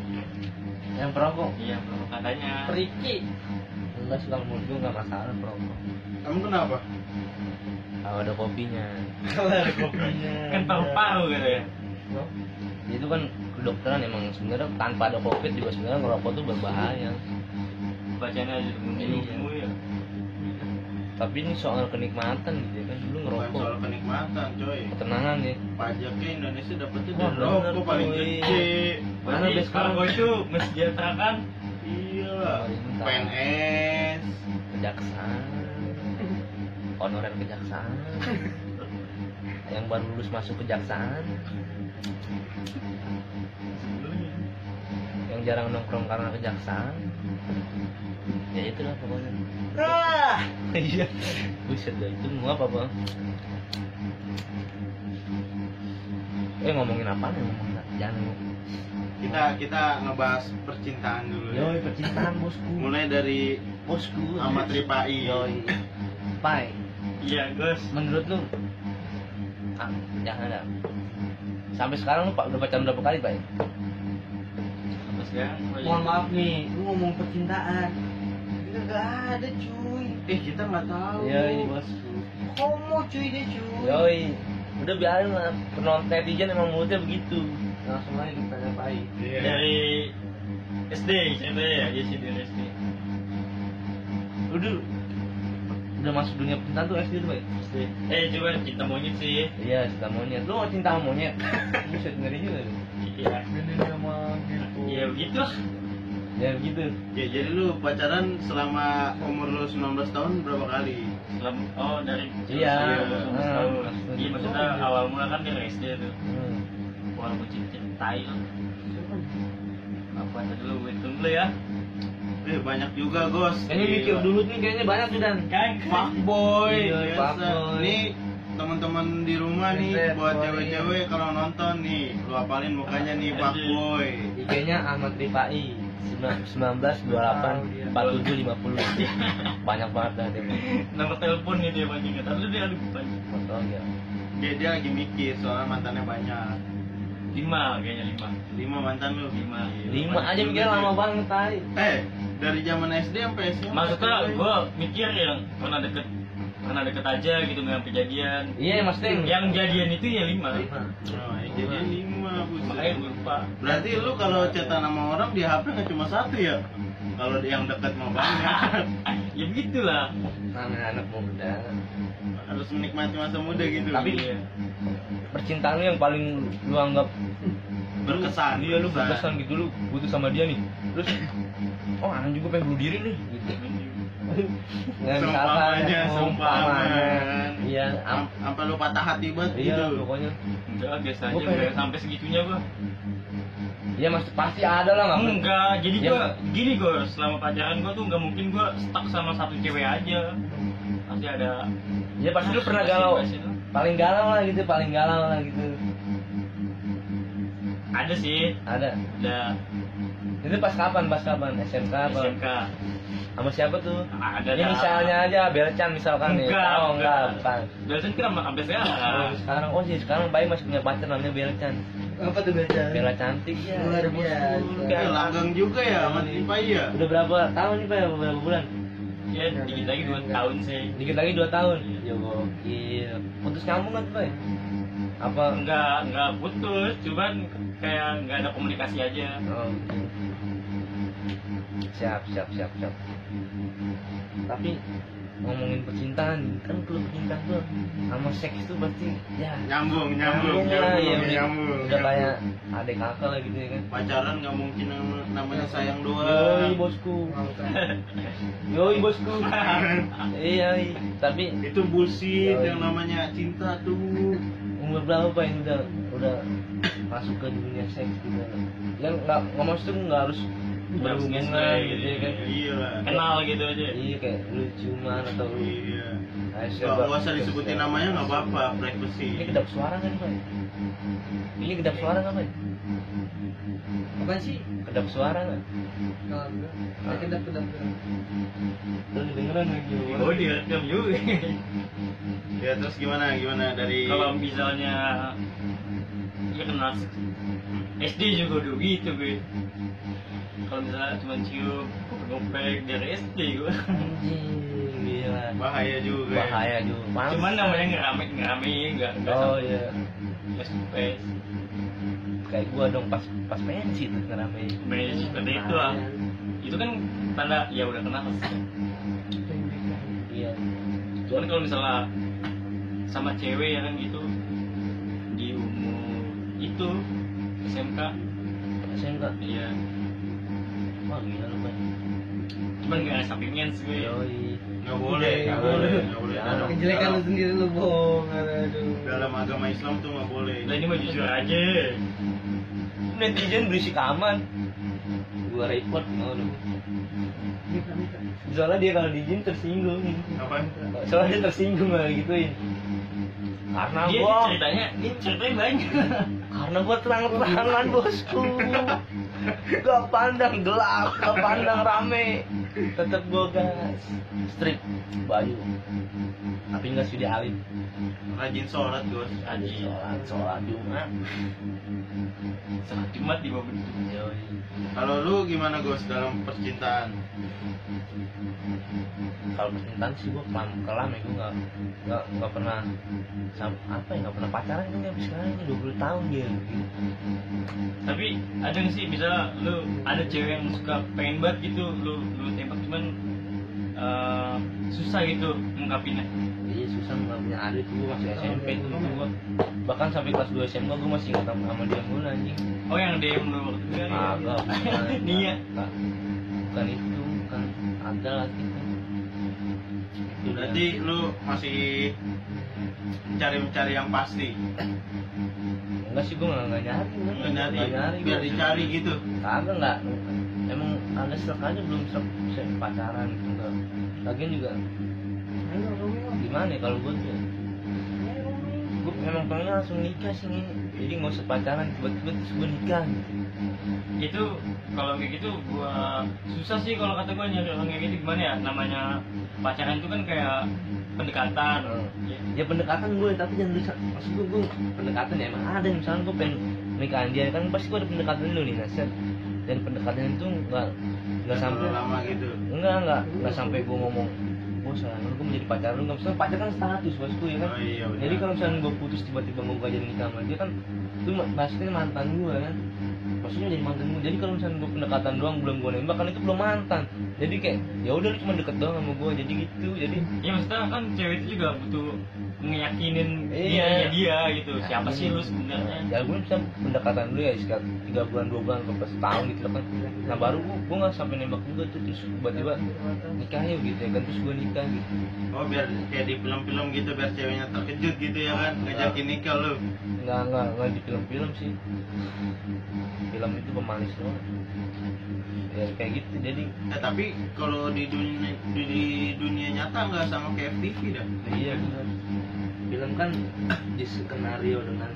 Yang perokok? Iya, katanya. Periki. Enggak sih, kalau menurut gue nggak masalah perokok. Kamu kenapa? Kalau ada kopinya. Kan paru-paru gitu ya. Itu kan kedokteran emang sebenarnya tanpa ada COVID juga sebenarnya ngerokok tuh berbahaya. Bacanya aja Iya. dulu ya. Tapi ini soal kenikmatan gitu ya kan, dulu Bukan ngerokok. soal kenikmatan, coy. Ketenangan ya. Pajaknya Indonesia dapetnya Wah, dari bener, rokok paling coy. gede. Mana Berarti best sekarang? rokok itu mensejahterakan. Iya lah. Pemerintah. PNS. Kejaksaan. Honorer kejaksaan. Yang baru lulus masuk kejaksaan. Yang jarang nongkrong karena kejaksaan. Ya itulah pokoknya. Iya. Buset dah, itu mau apa bang? Ngomongin apa nih? Jangan. Kita ngebahas percintaan dulu. Ya. Yoi, percintaan bosku. Mulai dari Bosku. Ahmad Rifai. Yoi. Pai, Iya, Gus. menurut lu? Jangan ada. Sampai sekarang lu Pak udah pacaran berapa kali, Pak? Sampai sekarang. Mohon maaf nih, lu ngomong percintaan. Enggak ada cuy. Kita nggak tahu. Yoi, bosku. Homo cuy dia cuy. Yoi. Udah biarin lah, penonton netizen emang mulutnya begitu. Langsung aja kita ngapain? Iya. Dari SD, ceritanya ya, dia sih dari SD. Udah masuk dunia percintaan tuh SD tuh, Pak? SD. Coba cinta monyet sih. Iya, cinta monyet. Lu mau cinta sama monyet? Buset, ngeri juga lu. Iya. Ini sama gitu. Ya begitu lah. Ya begitu. Ya, jadi lu pacaran selama umur lu 19 tahun berapa kali? Dari Iya. tahun. Iya, maksudnya awal mula kan dari SD tuh. Hmm. Walaupun cintai lah. Apa aja dulu, hitung dulu ya. Banyak juga, Gos. Kayaknya mikir dulu nih, kayaknya banyak tuh Dan. Fuckboy. Iya, biasa. fuckboy. Nih teman-teman di rumah nih Buset, buat boy. cewek-cewek kalau nonton nih, lu apalin mukanya nih fuckboy. IG-nya Ahmad Rifai 1928 4750. Banyak banget dah dia. Nomor telepon nih dia paling ingat. Lalu dia aduh banyak. Foto ya. Dia lagi mikir soalnya mantannya banyak. 5 kayaknya 5. 5 mantan lu. 5. 5 aja mikirnya lama banget tadi. Dari zaman SD sampai SMA. Maksudnya gue mikir yang pernah deket pernah deket aja gitu nggak sampai jadian. Iya maksudnya Yang jadian itu ya 5. Oh, jadi 5 Makanya gue lupa. Berarti lu kalau chatan sama orang di HP nggak cuma satu ya? Kalau yang dekat mau banyak. Ya begitulah. namanya anak muda. Harus menikmati masa muda gitu. Tapi Iya. percintaan lu yang paling lu anggap berkesan. Iya lu berkesan gitu, lu butuh sama dia nih. Terus oh anjing juga pengen bunuh diri nih gitu. Dengan Seumpamanya, seumpamanya. Iya, Sampai lu patah hati banget iya gitu. pokoknya. Enggak, biasa Gua aja pengen- nggak sampai segitunya gua. Iya pasti ada lah nggak? Enggak, jadi Ya. gua gini gua selama pacaran gua tuh nggak mungkin gua stuck sama satu cewek aja. Pasti ada. Ya pasti lu pernah galau. Paling galau lah gitu, paling galau lah gitu. Ada sih, Ada. ada Itu pas kapan? SMK apa? SMK. Sama siapa tuh? Ada Ini dah. misalnya aja Belcan misalkan nih. Enggak, Oh enggak, bukan. Belcan kan sampai sekarang. Sekarang sekarang Bayi masih punya pacar namanya Belcan. Apa tuh baca? Bella cantik ya. Luar biasa. Ya, langgang juga ya sama Tipai ya. Udah berapa tahun nih Pak? Berapa bulan? Ya dikit lagi 2 tahun sih. Dikit lagi 2 tahun. Ya gokil. Putus nyambung kan tuh Pak? Apa? Enggak putus, cuman kayak nggak ada komunikasi aja. Oh. Siap. Tapi ngomongin percintaan kan kalau percintaan tuh sama seks tuh pasti ya Nyambung lah, ya, nyambung. udah kayak adik kakak lah gitu ya kan. Pacaran nggak mungkin namanya sayang Yoi doang. bosku. Yoi bosku. Iya, tapi Itu bullshit Yoi. yang namanya cinta tuh. umur berapa Pak yang udah masuk ke dunia seks gitu. Yang nggak maksudnya nggak harus berhubungan gitu ya kan. Iya lah. Kenal gitu aja. Iya kayak lu ciuman atau lu Iya. Aisyah, Nggak usah disebutin namanya nggak apa-apa, Ini privacy. kedap suara kan Pak? Ini kedap suara nggak Pak? Apaan sih? Kedap suara nggak? Kalau enggak, saya kedap. Terus dengeran lagi. Oh direkam juga. Ya terus gimana dari Kalau misalnya ya kenal SD juga udah gitu gue. Kalau misalnya cuma cium, ngopek dari SD gue. Anjing, gila. bahaya juga. ya. Bahaya juga. Males. Cuman namanya ngerame nggak Oh sampai iya. face Kayak gua dong pas pensi tuh ngeramein. seperti itu lah. Itu kan tanda ya udah kenal. Iya. Cuman kalau misalnya sama cewek ya kan gitu di umur itu SMK, SMK. iya. Wah gila lu Pak. Cuman nggak sampai mens gue. Yoi. Nggak boleh. Jangan. Kejelekan lu sendiri lu bohong. Aduh. Dalam agama Islam tuh nggak boleh. Lah ini mah jujur aja. Netizen berisik aman. Gua report mau lu. Soalnya dia kalau diizin tersinggung. Apaan? Soalnya dia tersinggung lah gituin. Karena Dia gua ceritanya banyak. karena gua terang-terangan bosku. Gak pandang gelap, gak pandang rame. Tetep gua gas. Strip Bayu. Tapi enggak sudah alim. Rajin sholat Gus. Sholat Jumat. Sangat Jumat di bawah bentuk. Yoi. Kalau lu gimana Gus dalam percintaan? Kalau percintaan sih gua kelam ya, gua nggak pernah nggak pernah pacaran kan sampai sekarang ini 20 tahun dia. Tapi ada nggak sih bisa lu ada cewek yang suka pengen banget gitu lu tembak cuman susah gitu mengungkapinnya. Iya susah nggak punya adik tuh masih SMP tuh gua bahkan sampai kelas 2 SMA gua masih nggak tahu sama dia mulu anjing. Oh yang DM lu waktu itu kan? Agak Nia. bukan itu bukan ada lagi tuh. Itu Berarti lu masih mencari yang pasti. enggak sih gua nggak nyari Nggak nyari, gua. biar dicari gitu. Kagak nggak emang ada serak aja belum bisa pacaran gitu enggak. Lagian juga gimana ya kalau gue tuh gue emang pengen langsung nikah sih nih. Jadi nggak usah pacaran tiba-tiba terus gue nikah gitu. Itu kalau kayak gitu gua susah sih kalau kata gua nyari orang kayak gitu gimana ya namanya pacaran itu kan kayak pendekatan. Ya pendekatan gue tapi jangan bisa maksud gue pendekatan ya emang ada misalnya gue pengen nikahin dia kan pasti gue ada pendekatan dulu nih Nasir. Dan pendekatan itu nggak sampai Terlalu lama gitu. nggak sampai gue ngomong gue oh sayang lu gue menjadi pacar lu, nggak bisa pacar kan status bosku ya kan. Oh iya benar. Jadi kalau misalnya gue putus tiba-tiba gue gak jadi nikah sama dia kan itu maksudnya mantan gue kan, maksudnya jadi mantan gue. Jadi kalau misalnya gue pendekatan doang belum gue nembak kan itu belum mantan. Jadi kayak ya udah lu cuma deket doang sama gue, jadi gitu. Jadi Ya maksudnya kan cewek itu juga butuh ngeyakinin Iya. dia gitu. Siapa sih lu sebenarnya? ya gue bisa pendekatan dulu ya sekitar 3 bulan 2 bulan sampai setahun gitu kan. Nah baru gue nggak sampai nembak juga tuh, terus tiba-tiba nikah yuk gitu ya kan, terus gue nikah gitu. Oh biar kayak di film-film gitu, biar ceweknya terkejut gitu ya kan, ngajakin nikah lu. Nggak di film-film sih, film itu pemanis doang ya kayak gitu. Jadi Tapi kalau di dunia nyata nggak sama kayak FTV dah. iya benar, film kan di skenario dengan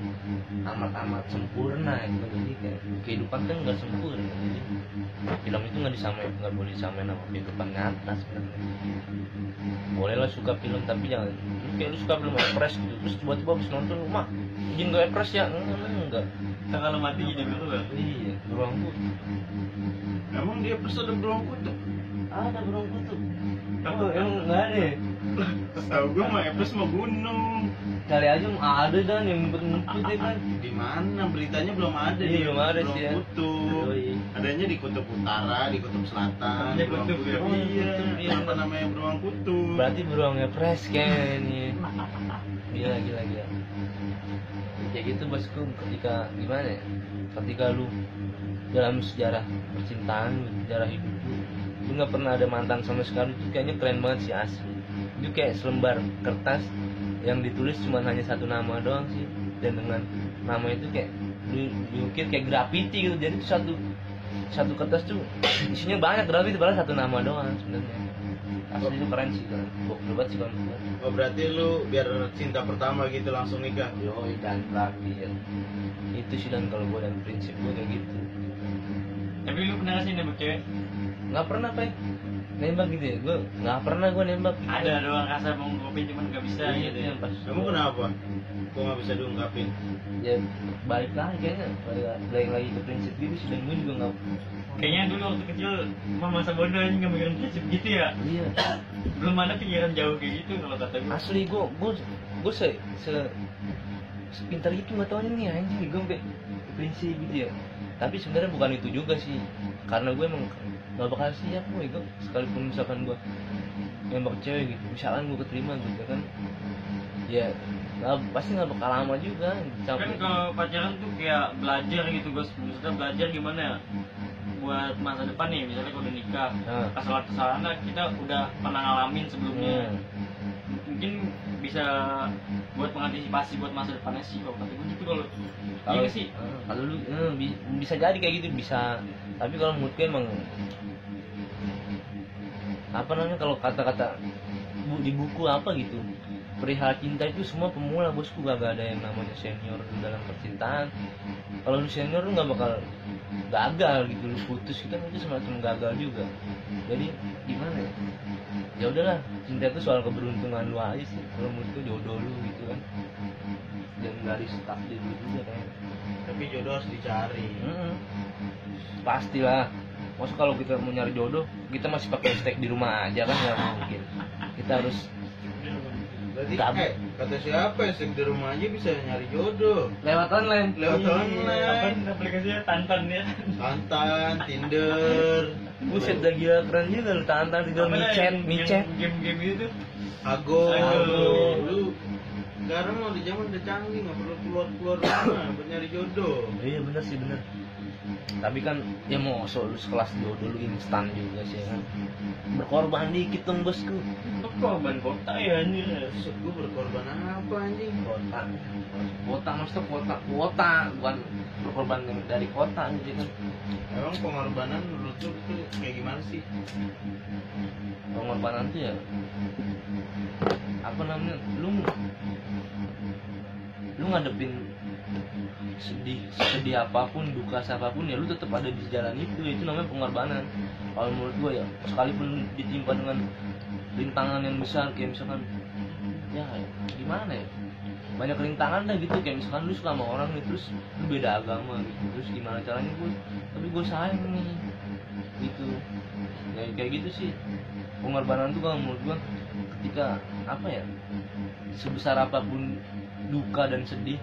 amat sempurna ya. Jadi kayak kehidupan kan nggak sempurna, jadi film itu nggak boleh disamain sama kehidupan nyata sebenarnya. Boleh lah suka film tapi jangan kayak lu suka film Epres gitu terus tiba-tiba habis nonton mah izin gue Epres ya enggak. Kita kalau mati jadi dulu kan. Iya beruang putih, Emang dia episode beruang kutub? ada beruang kutub. Oh emang nggak ada ya? Tahu gue mah Epres mah gunung. Kali aja ada dan yang ngumpet-ngumpet ya kan. Di mana beritanya belum ada Iya, di belum ada beruang sih ya. kutub. Oh, iya. Adanya di kutub utara, di kutub selatan. Namanya beruang kutub ya? kutub. Oh, Iya. kutub, iya. Kenapa namanya beruang kutub? Berarti beruang Epres kayaknya. Gila. Kayak gitu bosku, ketika gimana ya? Ketika lu dalam sejarah percintaan, sejarah hidup lu nggak pernah ada mantan sama sekali, itu kayaknya keren banget sih asli. Itu kayak selembar kertas yang ditulis cuma hanya satu nama doang sih, dan dengan nama itu kayak diukir kayak grafiti gitu. Jadi itu satu kertas tuh isinya banyak grafiti padahal satu nama doang sebenarnya. Asli itu keren sih kan. Gokil banget sih kan. Oh berarti lu biar cinta pertama gitu langsung nikah? Yo dan lagi ya. Itu sih dan kalau gue dan prinsip gue kayak gitu. Tapi lu pernah nggak sih nembak cewek? Nggak pernah Pak nembak gitu ya. Gue nggak pernah gue nembak. Gitu. Ada doang kasar mau ngungkapin cuman nggak bisa Iya, gitu iya, ya. pas. Kamu kenapa? Kok nggak bisa diungkapin? Ya balik lagi kayaknya balik lagi ke prinsip gitu sih, dan gue juga nggak. Kayaknya dulu waktu kecil emang masa bodoh aja nggak mikirin prinsip gitu ya. Iya. Belum ada pikiran jauh kayak gitu kalau kata gue. Asli gue sepintar gitu nggak tahu nih anjing gue sampai prinsip gitu ya. Tapi sebenarnya bukan itu juga sih, karena gue emang nggak bakal siap gue sekalipun misalkan gue nembak cewek gitu, misalkan gue keterima gitu kan, ya pasti nggak bakal lama juga. Kan kalau pacaran tuh kayak belajar gitu Gus. Maksudnya belajar gimana ya buat masa depan nih, misalnya kalau udah nikah, Nah. kesalahan kita udah pernah ngalamin sebelumnya. Mungkin bisa buat mengantisipasi buat masa depannya sih kalau kata gue gitu. Kalau iya nggak sih? Kalau lu bisa jadi kayak gitu bisa, tapi kalau menurut gue emang apa namanya, kalau kata-kata di buku apa gitu, perihal cinta itu semua pemula bosku, gak ada yang namanya senior dalam percintaan. Kalau lu senior lu nggak bakal gagal gitu, lu putus kita itu semacam gagal juga. Jadi gimana ya, ya udahlah, cinta itu soal keberuntungan lu aja sih. Kalau menurut gue jodoh lu gitu kan, dan dari takdir lu juga kan. Tapi jodoh harus dicari. Pastilah. Maksud kalau kita mau nyari jodoh, kita masih pakai steak di rumah aja kan, nggak mungkin. Kita harus Berarti Kabur. kata siapa ya, sek di rumah aja bisa nyari jodoh? lewat online. Lewat Apa online, aplikasinya Tantan ya? Tantan, Tinder, Buset, udah gila keren juga lu, tantan tidur Apa micet, yang micet. game-game itu. Ago. Ago. Lu sekarang mau di zaman udah canggih, nggak perlu keluar rumah buat nyari jodoh. Iya bener sih bener. Tapi kan ya mau lu sekelas jodoh lu instan juga sih kan. Berkorban dikit dong bosku. Korban kota ya anjir. Maksud gue berkorban apa anjing? Kota maksudnya kota bukan berkorban dari kota gitu kan. Emang pengorbanan menurut lu tuh kayak gimana sih? Pengorbanan tuh ya apa namanya, lu ngadepin sedih apapun, duka apapun, ya lu tetap ada di jalan itu namanya pengorbanan. Kalau menurut gua ya, sekalipun ditimpa dengan rintangan yang besar, kayak misalkan ya gimana ya, banyak rintangan dah gitu, kayak misalkan lu suka sama orang nih, terus lu beda agama gitu, terus gimana caranya tapi gue sayang nih gitu ya, kayak gitu sih pengorbanan tuh kalau menurut gua. ketika apa ya, sebesar apapun duka dan sedih,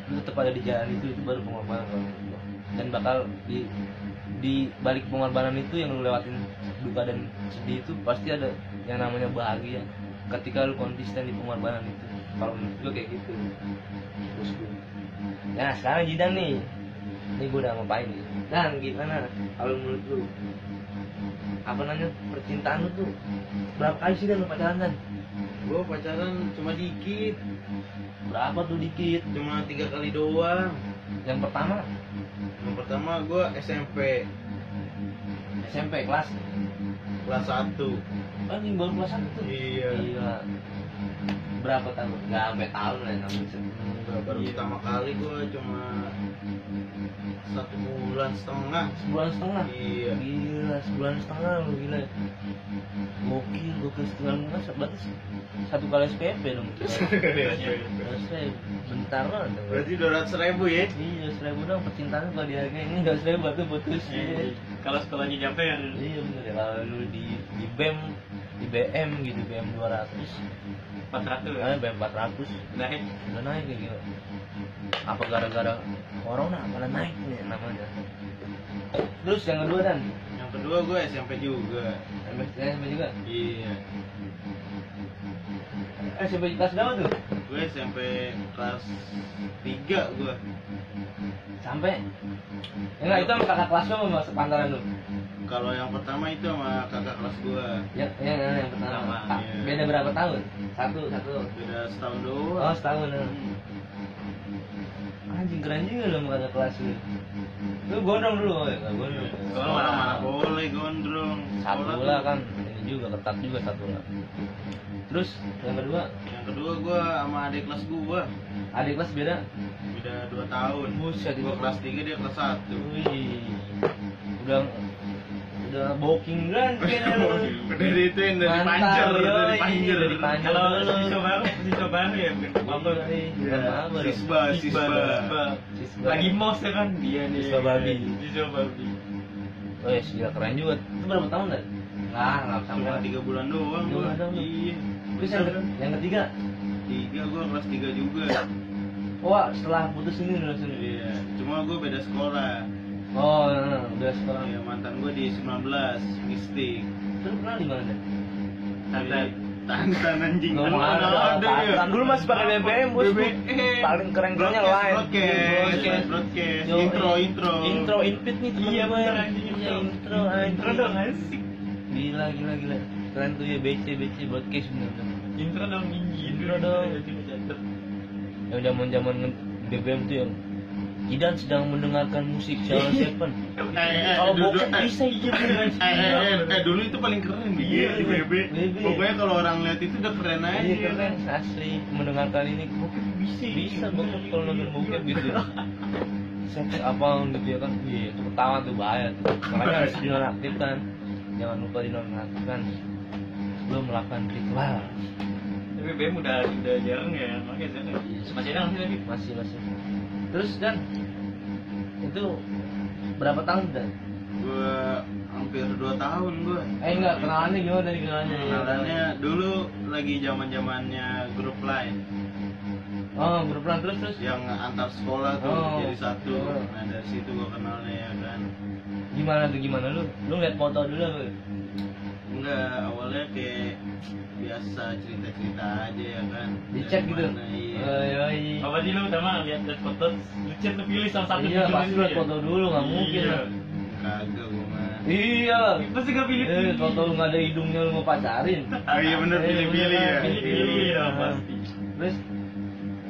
lu tetap ada di jalan itu baru pengorbanan kalau menurut gua. Dan bakal di balik pengorbanan itu yang lu lewatin duka dan sedih itu pasti ada yang namanya bahagia ketika lu konsisten di pengorbanan itu. Kalau menurut gua kayak gitu. Terus gua. Nah sekarang Jidan nih, ini gua udah ngapain nih. Dan gimana kalau menurut lu, apa namanya, percintaan lu tuh berapa kali sih Dan lu pacaran Dan? Gue pacaran cuma dikit, Berapa tuh dikit? cuma 3 kali doang. Yang pertama Yang pertama gue SMP SMP kelas kelas 1. anjing baru kelas 1 tuh. Iya. Gila. Berapa tahun? Nggak sampai tahun lah namanya. Enggak, baru pertama kali gue cuma 1,5 bulan. Sebulan setengah. Iya. Gila, sebulan setengah lu gila. Gokil setengah bulan berarti 1 kali SPP dong. SPP bentar lah. Berarti 200.000 ya? Iya, 1.000 dong percintaan kalau dihargain ini nggak 1.000 tuh putus. Kalau sekolahnya nyampe ya. Iya bener ya, kalau lu di BEM, di BM gitu, BM 200 400 ya. BM 400 Naik. udah naik kayak gitu. Apa gara-gara corona malah naik nih namanya. Terus yang kedua Dan, Yang kedua gue SMP juga. SMP juga. Iya. SMP kelas berapa tuh? Gue SMP kelas 3 gue. Sampai enggak itu sama kakak kelas lu sama sepantaran lu? Kalau yang pertama itu sama kakak kelas gue. Yang pertama. Iya. Beda berapa tahun? Satu. Beda setahun doang. Oh, setahun. Anjing keren juga lu sama kakak kelas lu. Lu gondrong dulu ya, enggak gondrong. Kalau mana boleh gondrong. Satu Sekolah lah tuh. kan, ini juga ketat juga satu lah. Terus yang kedua, Yang kedua gue sama adik kelas gue. adik kelas beda. Beda 2 tahun. Buset, Gue kelas 3, dia kelas 1. Wih, udah booking kan kayaknya lu. Udah dituin, udah dipanjer, udah dipanjer. Udah dipanjer Kalau dulu. siswa baru ya bukan apa. Iya, apa lu? Sisba. Lagi mos ya kan dia nih. Siswa babi. Siswa babi. Oh ya, gila keren juga. Itu berapa tahun Dan? Nggak Cuma sampai. 3 bulan doang gue. 3 bulan doang. Iya. Terus yang ketiga, 3 gue kelas 3 juga. wah setelah putus ini langsung. Iya. Cuma gue beda sekolah. Oh, udah sekarang. Iya, mantan gue di 19 Mistik. Terus kenal di mana Dan? Tantan anjing. Nggak Kan ada. ada ya. Dulu masih pakai BBM bos. BBM. Paling keren-kerennya lain. Broadcast. Yo, Intro. Intro input nih temen Iya, gue. bener, anjing, Iya, intro. intro Intro dong asik. Gila. Keren tuh ya BC broadcast bener. Intro dong Minji. Intro dong. Yang zaman BBM tuh yang Jidan sedang mendengarkan musik Salah Seven. Kalau bokep bisa iya bener. Dulu itu paling keren Iya, di BB. BB. Pokoknya kalau orang lihat itu udah keren aja. Iya keren asli mendengarkan ini bokep bisa bokep kalau nonton bokep gitu. Seks apa gitu ya kan? Iya itu ketahuan tuh bahaya tuh. Makanya harus dinonaktifkan. Jangan lupa dinonaktifkan sebelum melakukan ritual. Tapi BM udah jarang ya. Makanya masih ada nggak sih tapi Masih. Terus Dan itu berapa tahun Dan? Gue hampir 2 tahun gue. Enggak, kenalannya gimana dari kenalannya? Kenalannya dulu lagi zamannya grup line Oh, berperan terus. yang antar sekolah tuh Oh. jadi satu. Oh. Nah dari situ gue kenalnya ya kan. Gimana lu? Lu lihat foto dulu apa? Enggak, awalnya kayak biasa cerita-cerita aja ya kan. Di chat gitu. Gimana, iya. Oh, iya. apa sih lu utama lihat foto lu chat lu pilih salah satu Iya, judul pasti itu lihat ya? foto dulu, nggak mungkin Iya. lah. Kagak gue mah. Iya. Pasti gak pilih Foto lu nggak ada hidungnya lu mau pacarin. Oh iya bener, pilih-pilih ya. Pilih-pilih dong pasti. Terus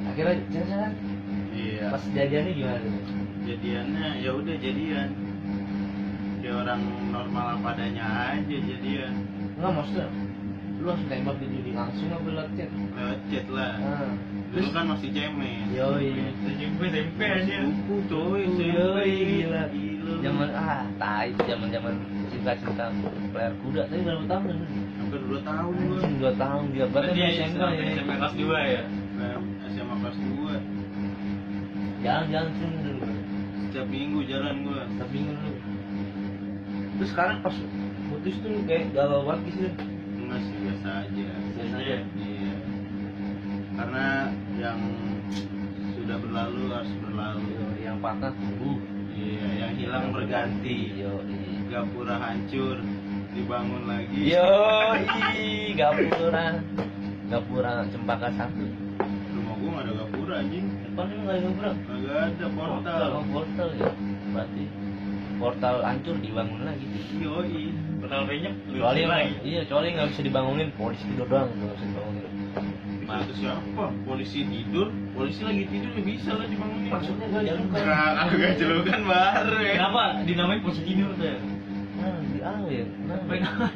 akhirnya jalan. Iya. Pas jadiannya gimana tuh? Jadiannya ya udah jadian. Dia orang normal apa adanya aja jadian. Enggak maksudnya lu langsung tembak di langsung apa lewat chat? Lewat chat lah. Ah. Dulu kan masih cemen. Yoi. SMP SMP aja. Buku coy, Yoi, gila. Gila. Zaman tai zaman cinta player kuda tapi berapa tahun kan? Hampir 2 tahun gua. Anjing 2 tahun dia berarti Berarti SMA ya. SMP kelas 2 ya. Nah, SMA kelas 2. Jalan sini dulu. Setiap minggu jalan gua. Tapi dulu. Terus sekarang pas putus tuh kayak galau banget gitu. Enggak sih, biasa aja. Biasanya ya. Iya. Karena yang sudah berlalu harus berlalu. Yang patah tumbuh. Iya, yang hilang berganti. Yo, Gapura hancur, dibangun lagi. Gapura Cempaka 1. Rumah gua nggak ada gapura anjing. Depan emang nggak ada gapura. Kagak ada portal. Oh, portal ya. Berarti portal hancur dibangun lagi. Yoi. Portal renyek lu Kecuali lagi. iya, kecuali nggak bisa dibangunin, polisi tidur doang nggak bisa dibangunin. Nah, itu siapa? Polisi tidur, polisi lagi tidur ya bisa lah dibangunin. Maksudnya gak jalukan. Agak jelukan baru ya. Kenapa dinamain posisi tidur tuh? Nah, di awal ya. Nah,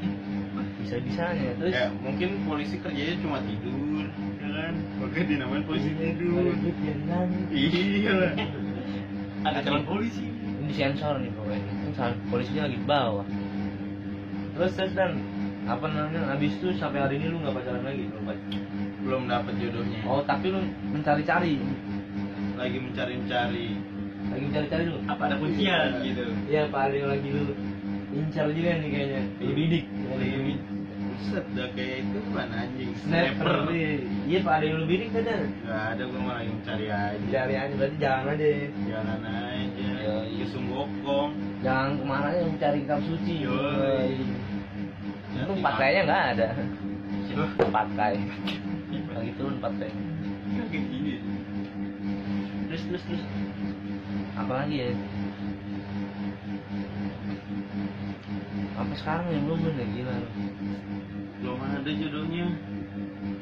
bisa-bisanya. Terus Ya mungkin polisi kerjanya cuma tidur, ya kan? Makanya dinamain polisi tidur. Iya lah. Ada calon polisi. Ini disensor nih pokoknya. Kan polisinya lagi di bawah. Terus dan apa namanya? Abis itu sampai hari ini lu nggak pacaran lagi, belum pacaran? Belum dapat jodohnya. Oh, tapi lu mencari-cari. Lagi mencari-cari. Lagi mencari-cari lu. Apa ada kuncian gitu? Iya, Pak Ade lagi lu incar juga nih kayaknya. Lagi bidik. Lagi bidik. Buset, udah kayak itu kan anjing. Snapper. Iya, Pak Ade lu bidik kan? Gak ada, gue malah lagi mencari aja. Cari aja, berarti jangan aja. Jalan aja. Yoi. Kesung bokong. Jangan kemana aja mencari kitab suci. Yoi. Itu pakainya nggak ada. Pakai. Lagi turun pakai. Kayak gini. Terus. Apa lagi ya? Sampai sekarang ya belum ya, gila. Belum ada jodohnya.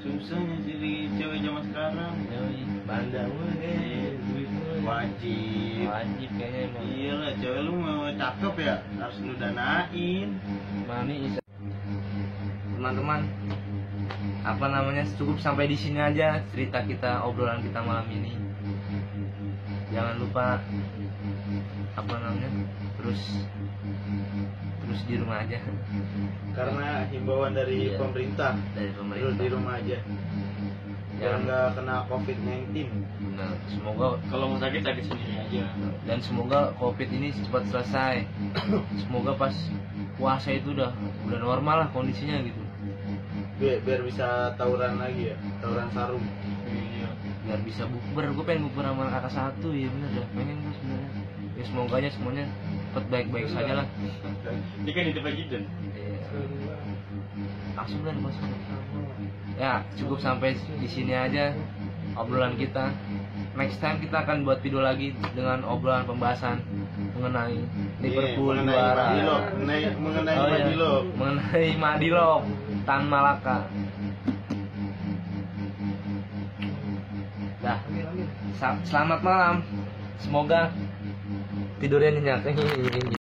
Susah nyari cewek zaman sekarang. Yoi, bandar mulu kayak duit mulu. Wajib Kayaknya emang. Iya lah, cewek lu mau cakep ya harus lu danain. Mami teman-teman, apa namanya, cukup sampai di sini aja cerita kita, obrolan kita malam ini. Jangan lupa apa namanya, terus di rumah aja. Karena himbauan dari Iya. pemerintah, Dari terus pemerintah. di rumah aja. Biar Jangan. nggak kena COVID-19. Benar. Semoga Kalau mau sakit sendiri aja. dan semoga COVID ini cepat selesai. Semoga pas puasa itu udah normal lah kondisinya gitu. Biar bisa tawuran lagi ya, tawuran sarung. Iya. Biar bisa bukber. Gue pengen bukber sama kakak satu, ya bener dah, pengen gue sebenarnya. Ya semoga aja semuanya cepat baik-baik saja lah. Ini kan di tempat kita. Langsung kan masuk. Ya cukup sampai di sini aja obrolan kita. Next time kita akan buat video lagi dengan obrolan pembahasan mengenai Liverpool mengenai juara. Madilo, mengenai Oh, iya. Madilo. Mengenai Madilo Tan Malaka. Dah. Selamat malam. Semoga tidurnya nyenyak.